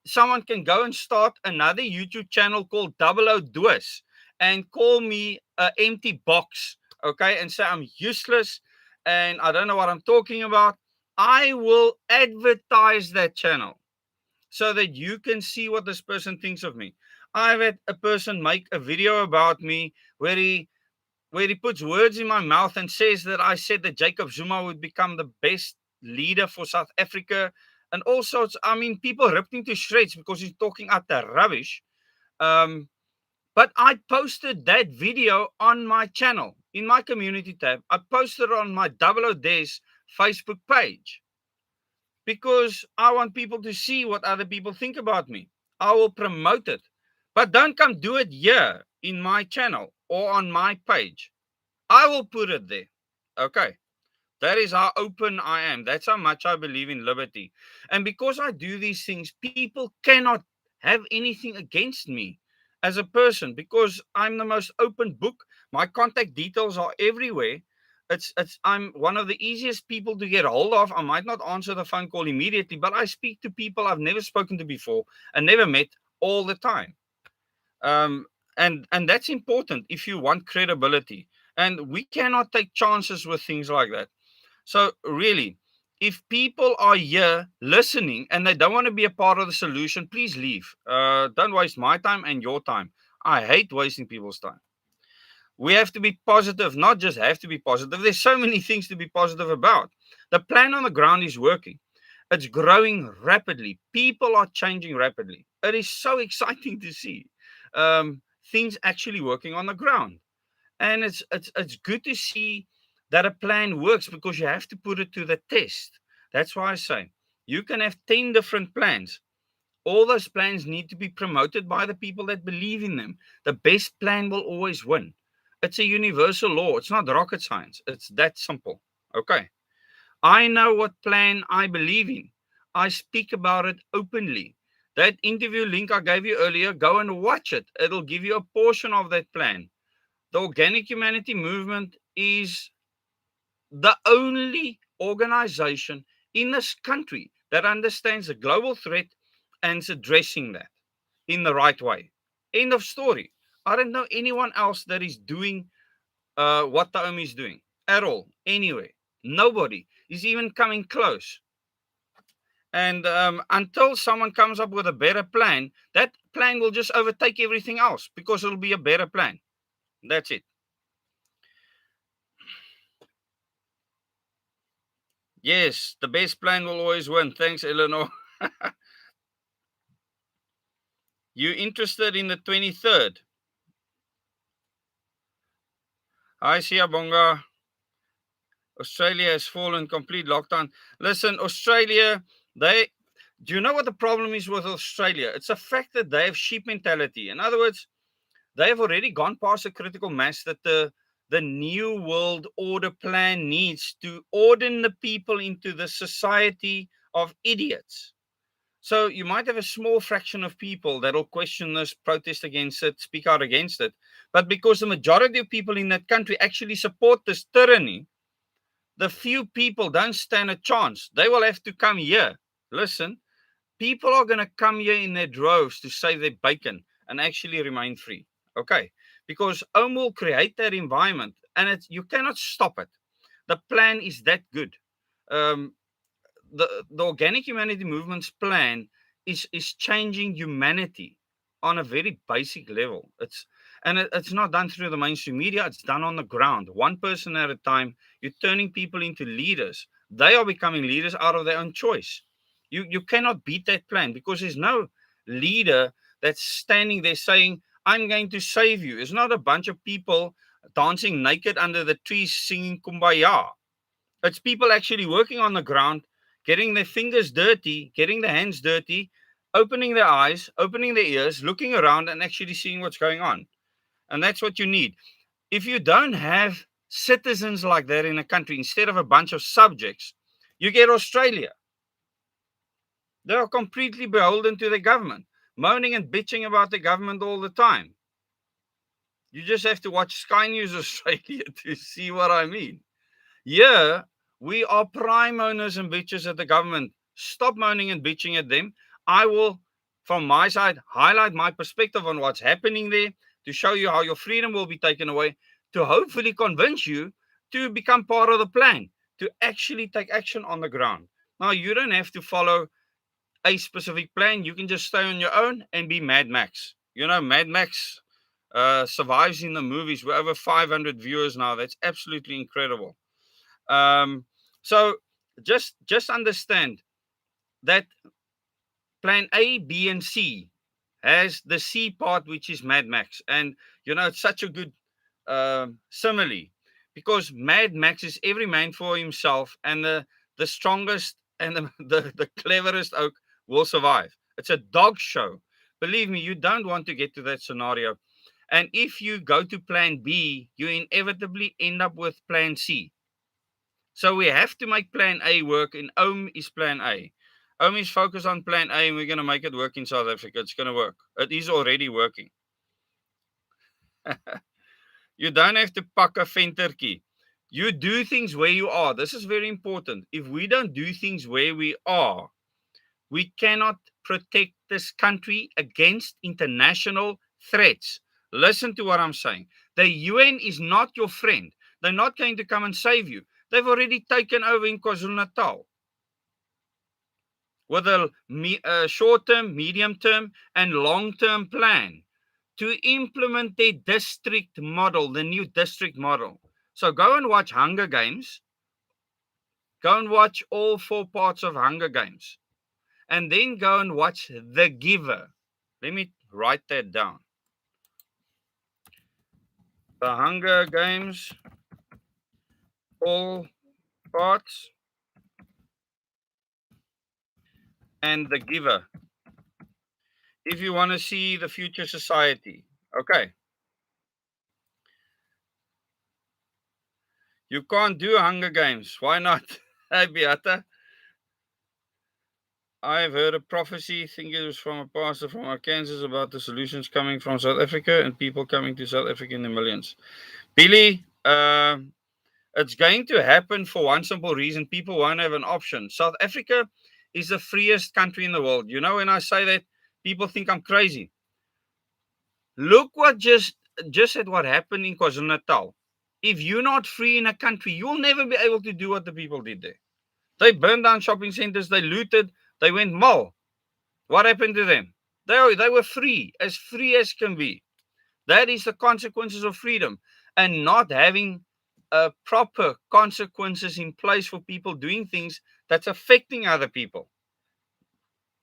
someone can go and start another YouTube channel called Double O Doers and call me an empty box, okay, and say I'm useless and I don't know what I'm talking about. I will advertise that channel so that you can see what this person thinks of me. I've had a person make a video about me where he puts words in my mouth and says that I said that Jacob Zuma would become the best leader for South Africa and all sorts. I mean, people ripped him to shreds because he's talking utter rubbish. But I posted that video on my channel, in my community tab. I posted it on my Double O Days Facebook page because I want people to see what other people think about me. I will promote it. But don't come do it here in my channel or on my page. I will put it there. Okay. That is how open I am. That's how much I believe in liberty. And because I do these things, people cannot have anything against me as a person because I'm the most open book. My contact details are everywhere. I'm one of the easiest people to get hold of. I might not answer the phone call immediately, but I speak to people I've never spoken to before and never met all the time. um, and that's important if you want credibility. And we cannot take chances with things like that. So really, if people are here listening and they don't want to be a part of the solution, please leave. Don't waste my time and your time. I hate wasting people's time. We have to be positive, not just have to be positive. There's so many things to be positive about. The plan on the ground is working. It's growing rapidly. People are changing rapidly. It is so exciting to see things actually working on the ground. And it's good to see that a plan works, because you have to put it to the test. That's why I say you can have 10 different plans. All those plans need to be promoted by the people that believe in them. The best plan will always win. It's a universal law. It's not rocket science. It's that simple. Okay. I know what plan I believe in. I speak about it openly. That interview link I gave you earlier, go and watch it. It'll give you a portion of that plan. The Organic Humanity Movement is the only organization in this country that understands the global threat and is addressing that in the right way. End of story. I don't know anyone else that is doing what the OMI is doing at all, anyway. Nobody is even coming close. And until someone comes up with a better plan, that plan will just overtake everything else because it'll be a better plan. That's it. Yes, the best plan will always win. Thanks, Eleanor. You interested in the 23rd? Hi, Siabonga. Australia has fallen complete lockdown. Listen, Australia, they do you know what the problem is with Australia? It's the fact that they have sheep mentality. In other words, they have already gone past a critical mass that the new world order plan needs to order the people into the society of idiots. So you might have a small fraction of people that'll question this, protest against it, speak out against it. But because the majority of people in that country actually support this tyranny, the few people don't stand a chance. They will have to come here. Listen, people are going to come here in their droves to save their bacon and actually remain free. Okay? Because OM will create that environment, and you cannot stop it. The plan is that good. Um, the Organic Humanity Movement's plan is changing humanity on a very basic level. It's not done through the mainstream media. It's done on the ground, one person at a time. You're turning people into leaders. They are becoming leaders out of their own choice. You cannot beat that plan, because there's no leader that's standing there saying, I'm going to save you. It's not a bunch of people dancing naked under the trees singing kumbaya. It's people actually working on the ground, getting their fingers dirty, getting their hands dirty, opening their eyes, opening their ears, looking around and actually seeing what's going on. And that's what you need. If you don't have citizens like that in a country, instead of a bunch of subjects, you get Australia. They are completely beholden to the government, moaning and bitching about the government all the time. You just have to watch Sky News Australia to see what I mean. Yeah, we are prime owners and bitches at the government. Stop moaning and bitching at them. I will, from my side, highlight my perspective on what's happening there to show you how your freedom will be taken away, to hopefully convince you to become part of the plan, to actually take action on the ground. Now, you don't have to follow a specific plan. You can just stay on your own and be Mad Max. You know, Mad Max survives in the movies. We're over 500 viewers now. That's absolutely incredible. So just understand that plan A, B, and C has the C part, which is Mad Max. And it's such a good simile, because Mad Max is every man for himself, and the strongest and the cleverest oak will survive. It's a dog show. Believe me, you don't want to get to that scenario. And if you go to plan B, you inevitably end up with plan C. So we have to make plan A work, and OM is plan A. OM is focused on plan A, and we're going to make it work in South Africa. It's going to work. It is already working. You don't have to pack a ventertjie. You do things where you are. This is very important. If we don't do things where we cannot protect this country against international threats. Listen to what I'm saying. The UN is not your friend. They're not going to come and save you. They've already taken over in KwaZulu-Natal with a short-term, medium-term, and long-term plan to implement their district model, the new district model. So go and watch Hunger Games. Go and watch all 4 parts of Hunger Games. And then go and watch The Giver. Let me write that down. The Hunger Games, all parts, and The Giver. If you want to see the future society. Okay. You can't do Hunger Games. Why not? Hey, Beata. I've heard a prophecy, think it was from a pastor from Arkansas, about the solutions coming from South Africa and people coming to South Africa in the millions. Billy, it's going to happen for one simple reason. People won't have an option. South Africa is the freest country in the world. You know, when I say that, people think I'm crazy. Look what just at what happened in KwaZulu-Natal. If you're not free in a country, you'll never be able to do what the people did there. They burned down shopping centers, they looted, they went mal. What happened to them? They were free as can be. That is the consequences of freedom, and not having proper consequences in place for people doing things that's affecting other people.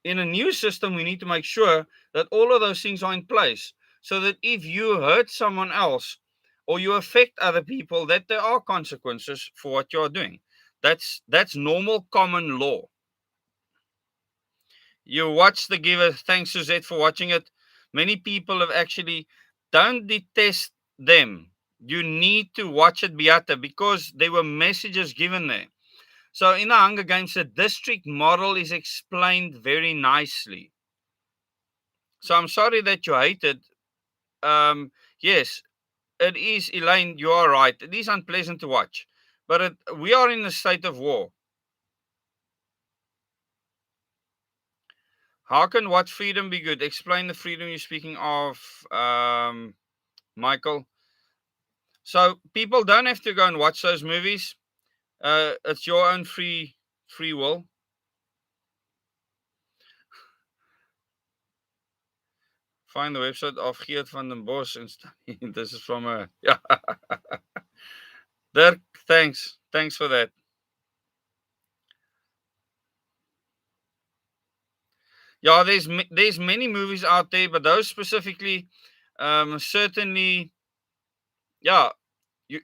In a new system, we need to make sure that all of those things are in place, so that if you hurt someone else or you affect other people, that there are consequences for what you're doing. That's normal common law. You watch The Giver. Thanks, Suzette, for watching it. Many people have actually, don't detest them. You need to watch it, Beata, because there were messages given there. So in the Hunger Games, the district model is explained very nicely. So I'm sorry that you hate it. Yes, it is, Elaine, you are right. It is unpleasant to watch. But we are in a state of war. How can what freedom be good? Explain the freedom you're speaking of, Michael. So people don't have to go and watch those movies. It's your own free will. Find the website of Geert van den Bos and study. This is from a yeah. Dirk, thanks for that. Yeah, there's many movies out there, but those specifically, certainly, yeah.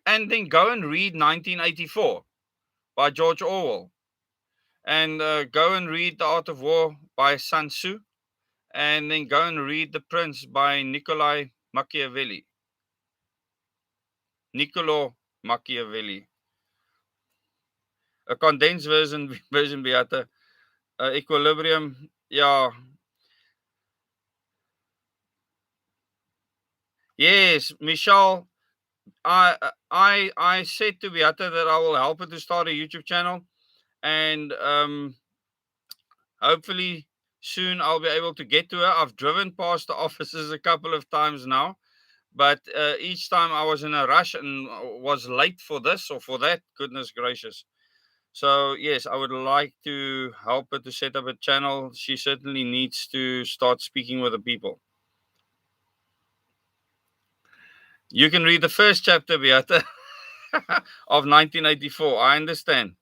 And then go and read 1984 by George Orwell, and go and read The Art of War by Sun Tzu, and then go and read The Prince by Machiavelli. Niccolo Machiavelli. A condensed version Beata. Equilibrium, yeah. Yes, Michelle, I said to Beata that I will help her to start a YouTube channel, and hopefully soon I'll be able to get to her. I've driven past the offices a couple of times now, but each time I was in a rush and was late for this or for that. Goodness gracious. So yes, I would like to help her to set up a channel. She certainly needs to start speaking with the people. You can read the first chapter, Beata, of 1984. I understand.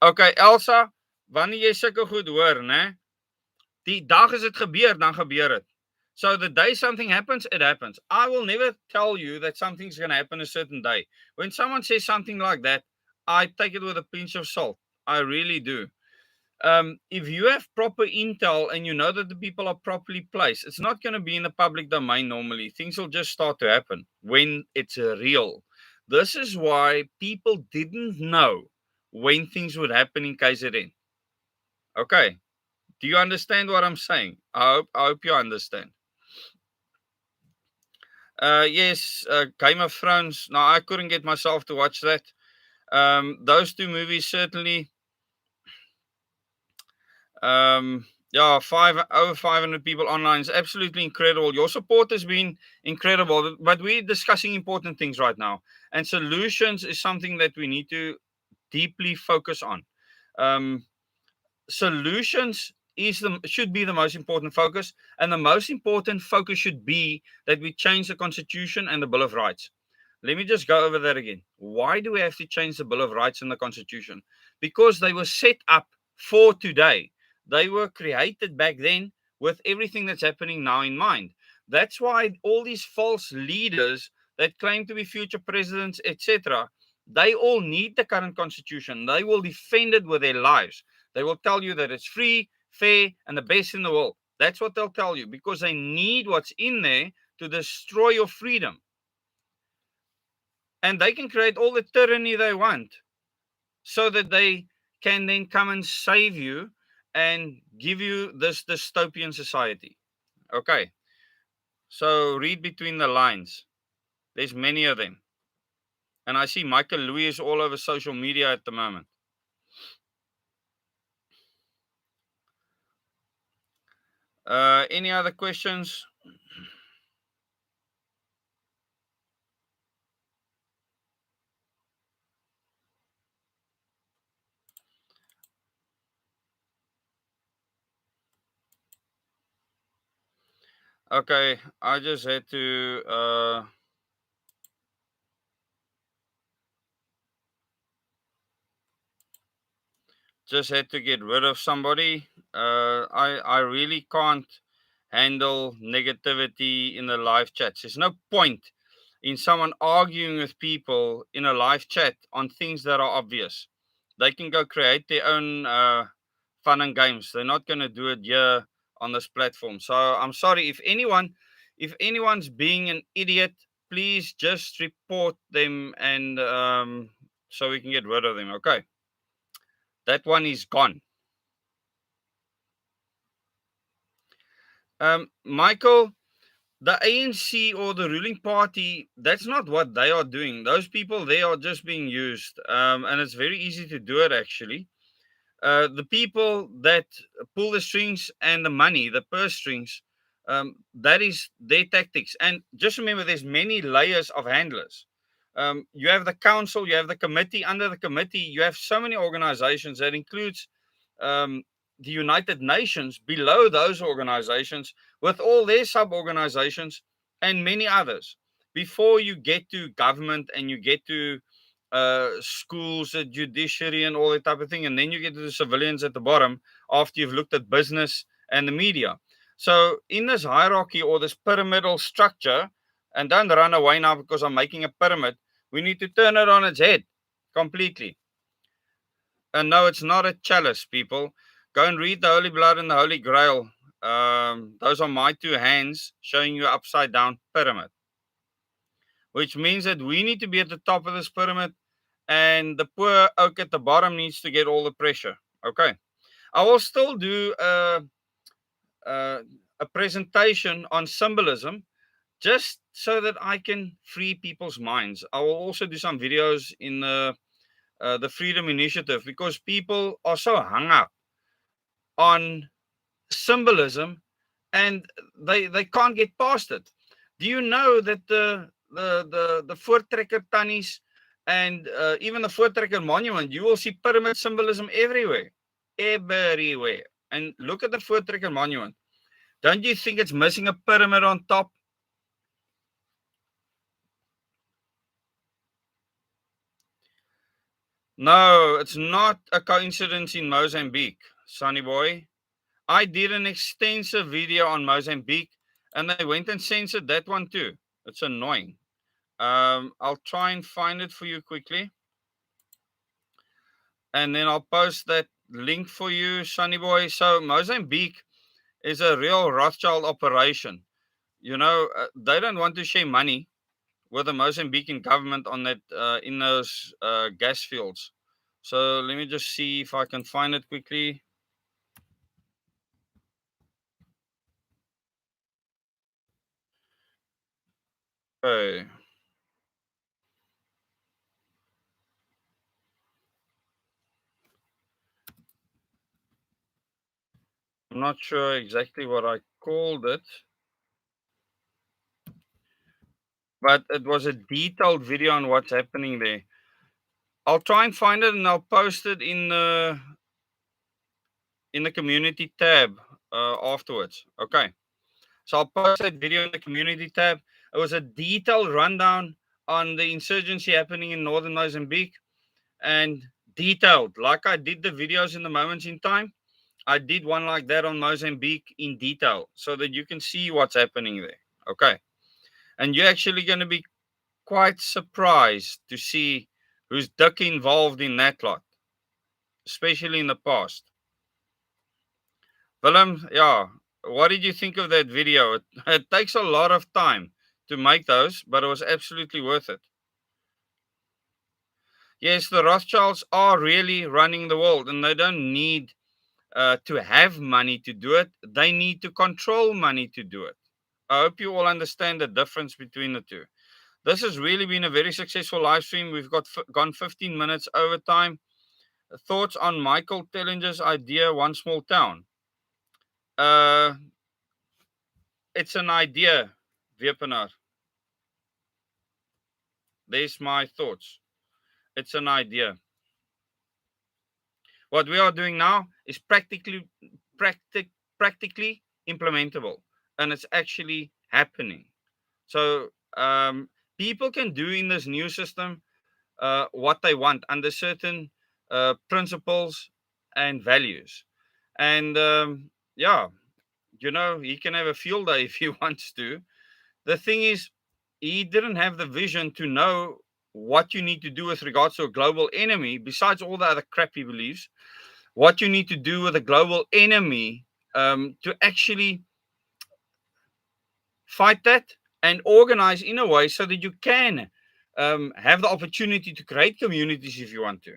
Okay, Elsa, wanneer jy sulke goed hoor, né? Die dag as dit gebeur, dan gebeur dit. So the day something happens, it happens. I will never tell you that something's going to happen a certain day. When someone says something like that, I take it with a pinch of salt. I really do. If you have proper intel and you know that the people are properly placed, it's not going to be in the public domain normally. Things will just start to happen when it's real. This is why people didn't know when things would happen in KZN. Okay. Do you understand what I'm saying? I hope you understand. Yes, Game of Thrones. Now, I couldn't get myself to watch that. Those two movies certainly Yeah, over 500 people online is absolutely incredible. Your support has been incredible, but we're discussing important things right now, and solutions is something that we need to deeply focus on. Um, Solutions should be the most important focus, and the most important focus should be that we change the Constitution and the Bill of Rights. Let me just go over that again. Why do we have to change the Bill of Rights and the Constitution? Because they were set up for today. They were created back then with everything that's happening now in mind. That's why all these false leaders that claim to be future presidents, etc., they all need the current constitution. They will defend it with their lives. They will tell you that it's free, fair, and the best in the world. That's what they'll tell you because they need what's in there to destroy your freedom. And they can create all the tyranny they want so that they can then come and save you and give you this dystopian society. Okay, so read between the lines. There's many of them. And I see Michael Louis is all over social media at the moment. Any other questions? Okay, I just had to get rid of somebody. I really can't handle negativity in the live chats. There's no point in someone arguing with people in a live chat on things that are obvious. They can go create their own fun and games. They're not going to do it here on this platform. So I'm sorry if anyone's being an idiot, please just report them and so we can get rid of them. Okay, that one is gone. Michael, the ANC or the ruling party, that's not what they are doing. Those people, they are just being used. And it's very easy to do it, actually. The people that pull the strings and the money, the purse strings, that is their tactics. And just remember, there's many layers of handlers. You have the council, you have the committee. Under the committee, you have so many organizations that includes um, the United Nations below those organizations with all their sub organizations and many others. Before you get to government and you get to schools, the judiciary, and all that type of thing. And then you get to the civilians at the bottom after you've looked at business and the media. So, in this hierarchy or this pyramidal structure, and don't run away now because I'm making a pyramid, we need to turn it on its head completely. And no, it's not a chalice, people. Go and read the Holy Blood and the Holy Grail. Those are my two hands showing you upside down pyramid, which means that we need to be at the top of this pyramid and the poor oak at the bottom needs to get all the pressure. Okay. I will still do a, a presentation on symbolism just so that I can free people's minds. I will also do some videos in the Freedom Initiative because people are so hung up on symbolism and they can't get past it. Do you know that the Voortrekker Tannies and even the Voortrekker Monument, you will see pyramid symbolism everywhere, everywhere. And look at the Voortrekker Monument. Don't you think it's missing a pyramid on top? No, it's not a coincidence in Mozambique, Sonny boy. I did an extensive video on Mozambique and they went and censored that one too. It's annoying. I'll try and find it for you quickly. And then I'll post that link for you, Sonny boy. So Mozambique is a real Rothschild operation. You know, they don't want to share money with the Mozambican government on that in those gas fields. So let me just see if I can find it quickly. Okay. I'm not sure exactly what I called it, but it was a detailed video on what's happening there. I'll try and find it and I'll post it in the community tab afterwards. Okay. So I'll post that video in the community tab. It was a detailed rundown on the insurgency happening in northern Mozambique, and detailed, like I did the videos in the moments in time. I did one like that on Mozambique in detail so that you can see what's happening there. Okay. And you're actually going to be quite surprised to see who's duck involved in that lot, especially in the past. Willem, yeah, what did you think of that video? It takes a lot of time to make those, but it was absolutely worth it. Yes, the Rothschilds are really running the world, and they don't need to have money to do it. They need to control money to do it. I hope you all understand the difference between the two. This has really been a very successful live stream. We've gone 15 minutes over time. Thoughts on Michael Tellinger's idea, One Small Town? Uh, it's an idea, Wepener. There's my thoughts. It's an idea. What we are doing now is practically implementable, and it's actually happening. So people can do in this new system what they want under certain principles and values. And yeah, he can have a field day if he wants to. The thing is, he didn't have the vision to know what you need to do with regards to a global enemy, besides all the other crap he believes, what you need to do with a global enemy to actually fight that and organize in a way so that you can have the opportunity to create communities if you want to.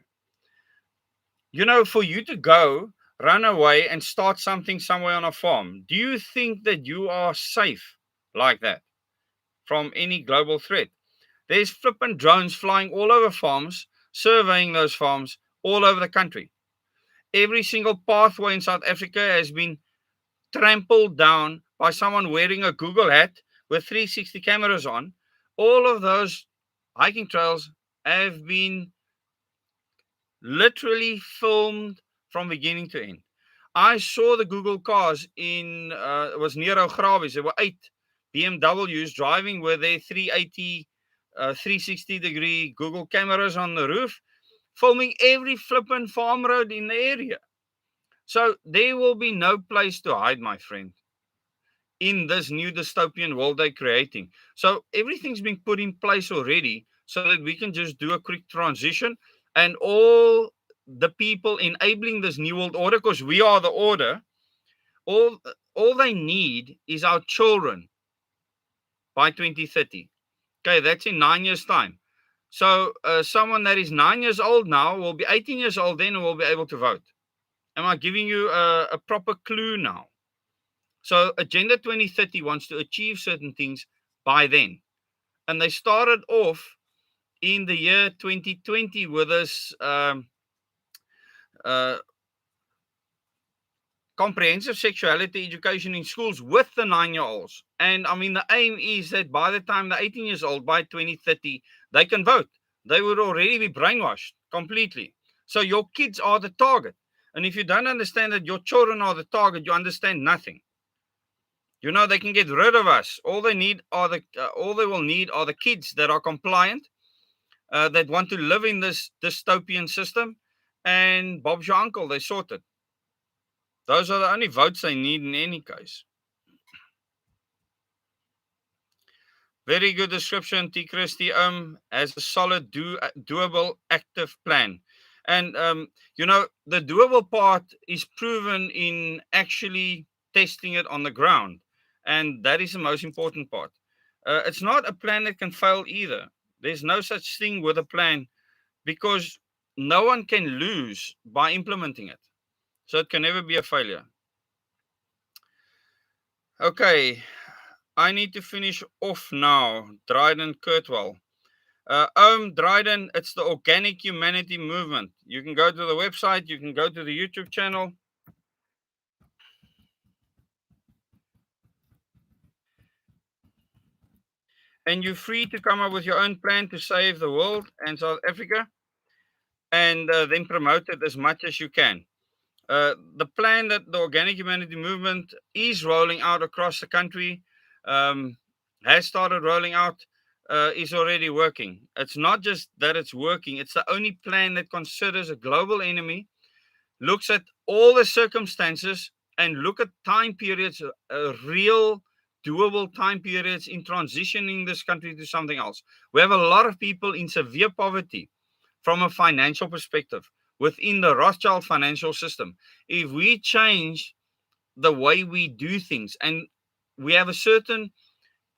For you to go, run away and start something somewhere on a farm, do you think that you are safe like that from any global threat? There's flippin' drones flying all over farms, surveying those farms all over the country. Every single pathway in South Africa has been trampled down by someone wearing a Google hat with 360 cameras on. All of those hiking trails have been literally filmed from beginning to end. I saw the Google cars it was near O'Gravies. There were 8 BMWs driving with their 380, 360-degree Google cameras on the roof, filming every flippin' farm road in the area. So there will be no place to hide, my friend, in this new dystopian world they're creating. So everything's been put in place already so that we can just do a quick transition, and all the people enabling this new world order, because we are the order, all they need is our children by 2030. Okay, that's in 9 years' time. So someone that is 9 years old now will be 18 years old then and will be able to vote. Am I giving you a proper clue now? So Agenda 2030 wants to achieve certain things by then. And they started off in the year 2020 with this uh, comprehensive sexuality education in schools with the 9-year-olds. And I mean, the aim is that by the time they're 18 years old, by 2030, they can vote. They would already be brainwashed completely. So your kids are the target. And if you don't understand that your children are the target, you understand nothing. They can get rid of us. All they will need are the kids that are compliant, that want to live in this dystopian system, and Bob's your uncle. They sorted. Those are the only votes they need in any case. Very good description, T. Christie. Has a solid, doable, active plan. And the doable part is proven in actually testing it on the ground. And that is the most important part. It's not a plan that can fail either. There's no such thing with a plan, because no one can lose by implementing it. So it can never be a failure. Okay, I need to finish off now. Dryden Kurtwell. Dryden, it's the Organic Humanity Movement. You can go to the website, you can go to the YouTube channel. and you're free to come up with your own plan to save the world and South Africa, and then promote it as much as you can. The plan that the Organic Humanity Movement is rolling out across the country, um, has started rolling out, is already working. It's not just that it's working, it's the only plan that considers a global enemy, looks at all the circumstances, and look at time periods, real doable time periods in transitioning this country to something else. We have a lot of people in severe poverty from a financial perspective within the Rothschild financial system. If we change the way we do things, and we have a certain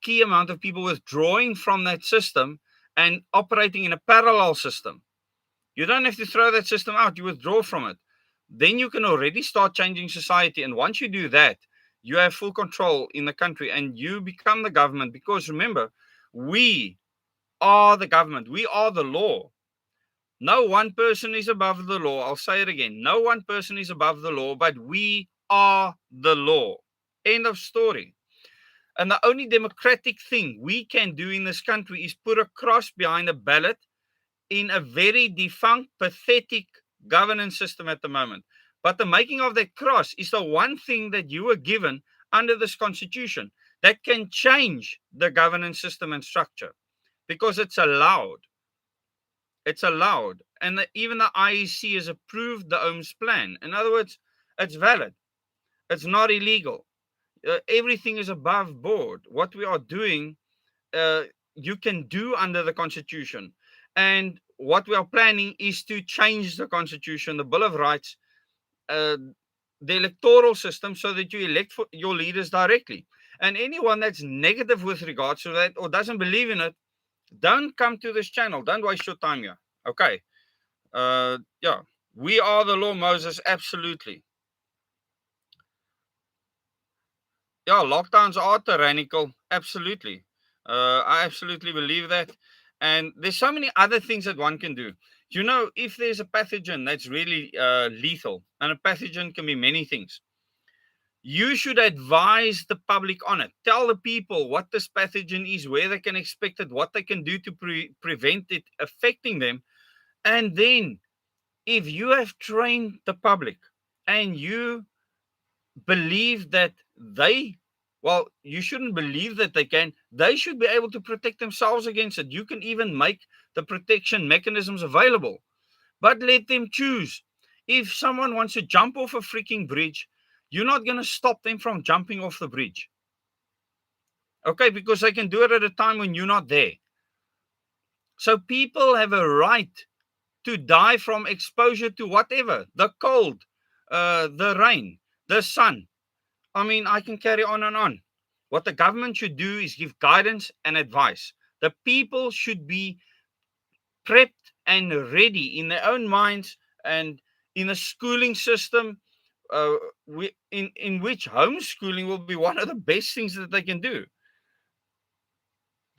key amount of people withdrawing from that system and operating in a parallel system, you don't have to throw that system out, you withdraw from it. Then you can already start changing society. And once you do that, you have full control in the country and you become the government. Because remember, we are the government, we are the law. No one person is above the law. I'll say it again. No one person is above the law, but we are the law. End of story. And the only democratic thing we can do in this country is put a cross behind a ballot in a very defunct, pathetic governance system at the moment. But the making of that cross is the one thing that you were given under this constitution that can change the governance system and structure, because it's allowed. It's allowed. And even the IEC has approved the OHM's plan. In other words, it's valid. It's not illegal. Everything is above board. What we are doing, you can do under the Constitution. And what we are planning is to change the Constitution, the Bill of Rights, the electoral system, so that you elect for your leaders directly. And anyone that's negative with regards to that or doesn't believe in it, don't come to this channel. Don't waste your time here. Okay. Yeah. We are the law, Moses. Absolutely. Yeah, lockdowns are tyrannical. Absolutely. I absolutely believe that. And there's so many other things that one can do. You know, if there's a pathogen that's really lethal, and a pathogen can be many things, you should advise the public on it. Tell the people what this pathogen is, where they can expect it, what they can do to prevent it affecting them. And then, if you have trained the public and you believe that well, you shouldn't believe that they should be able to protect themselves against it. You can even make the protection mechanisms available, but let them choose. If someone wants to jump off a freaking bridge, you're not going to stop them from jumping off the bridge. Okay, because they can do it at a time when you're not there. So people have a right to die from exposure to whatever, the cold, the rain, the sun. I mean, I can carry on and on. What the government should do is give guidance and advice. The people should be prepped and ready in their own minds, and in a schooling system, in which homeschooling will be one of the best things that they can do.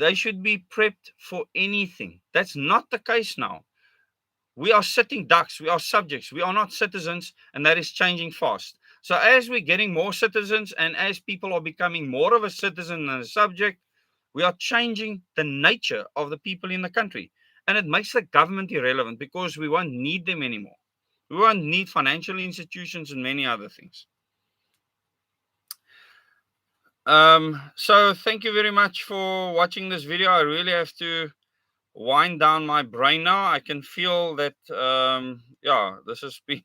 They should be prepped for anything. That's not the case now. We are sitting ducks. We are subjects. We are not citizens, and that is changing fast. So as we're getting more citizens and as people are becoming more of a citizen than a subject, we are changing the nature of the people in the country. And it makes the government irrelevant because we won't need them anymore. We won't need financial institutions and many other things. So thank you very much for watching this video. I really have to wind down my brain now. I can feel that, yeah, this has been,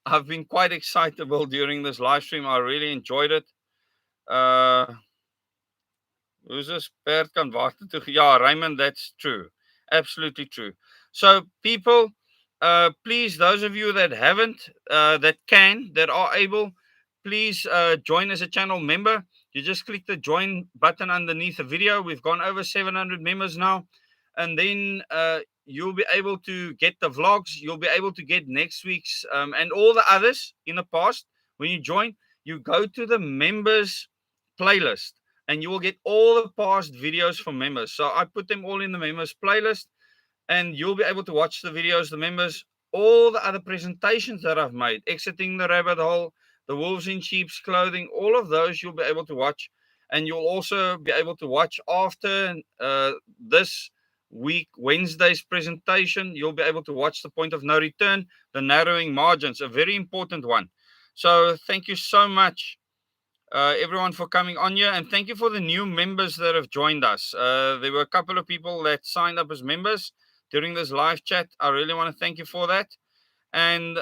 I've been quite excitable during this live stream. I really enjoyed it. Who's this? Perd kan water toe. Yeah, Raymond, that's true. Absolutely true. So people, please, those of you that haven't, that are able, please join as a channel member. You just click the join button underneath the video. We've gone over 700 members now. And then you'll be able to get the vlogs. You'll be able to get next week's and all the others in the past. When you join, you go to the members playlist and you will get all the past videos from members. So I put them all in the members playlist, and you'll be able to watch the videos, the members, all the other presentations that I've made, exiting the rabbit hole, the wolves in sheep's clothing, all of those you'll be able to watch. And you'll also be able to watch after this week, Wednesday's presentation. You'll be able to watch the point of no return, the narrowing margins, a very important one. So thank you so much, everyone, for coming on here. And thank you for the new members that have joined us. There were a couple of people that signed up as members during this live chat. I really want to thank you for that. And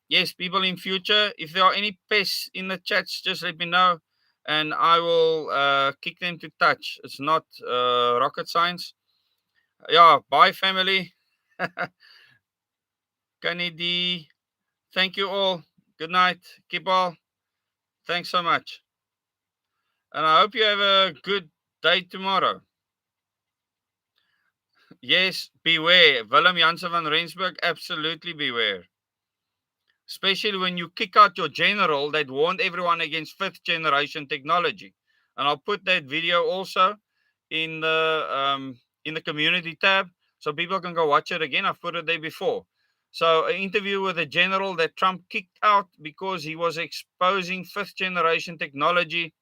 yes, people, in future, if there are any pests in the chats, just let me know and I will kick them to touch. It's not rocket science. Yeah, bye, family. Kennedy, thank you all. Good night. Keep all. Thanks so much. And I hope you have a good day tomorrow. Yes, beware. Willem Jansen van Rensburg, absolutely beware. Especially when you kick out your general that warned everyone against 5th generation technology. And I'll put that video also in the community tab so people can go watch it again. I've put it there before. So an interview with a general that Trump kicked out because he was exposing 5th generation technology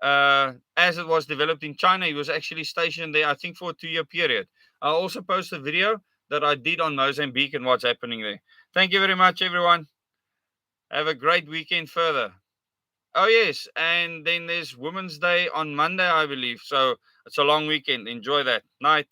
as it was developed in China. He was actually stationed there, I think, for a 2-year period. I'll also post a video that I did on Mozambique and what's happening there. Thank you very much, everyone. Have a great weekend further. Oh, yes. And then there's Women's Day on Monday, I believe. So it's a long weekend. Enjoy that. Night.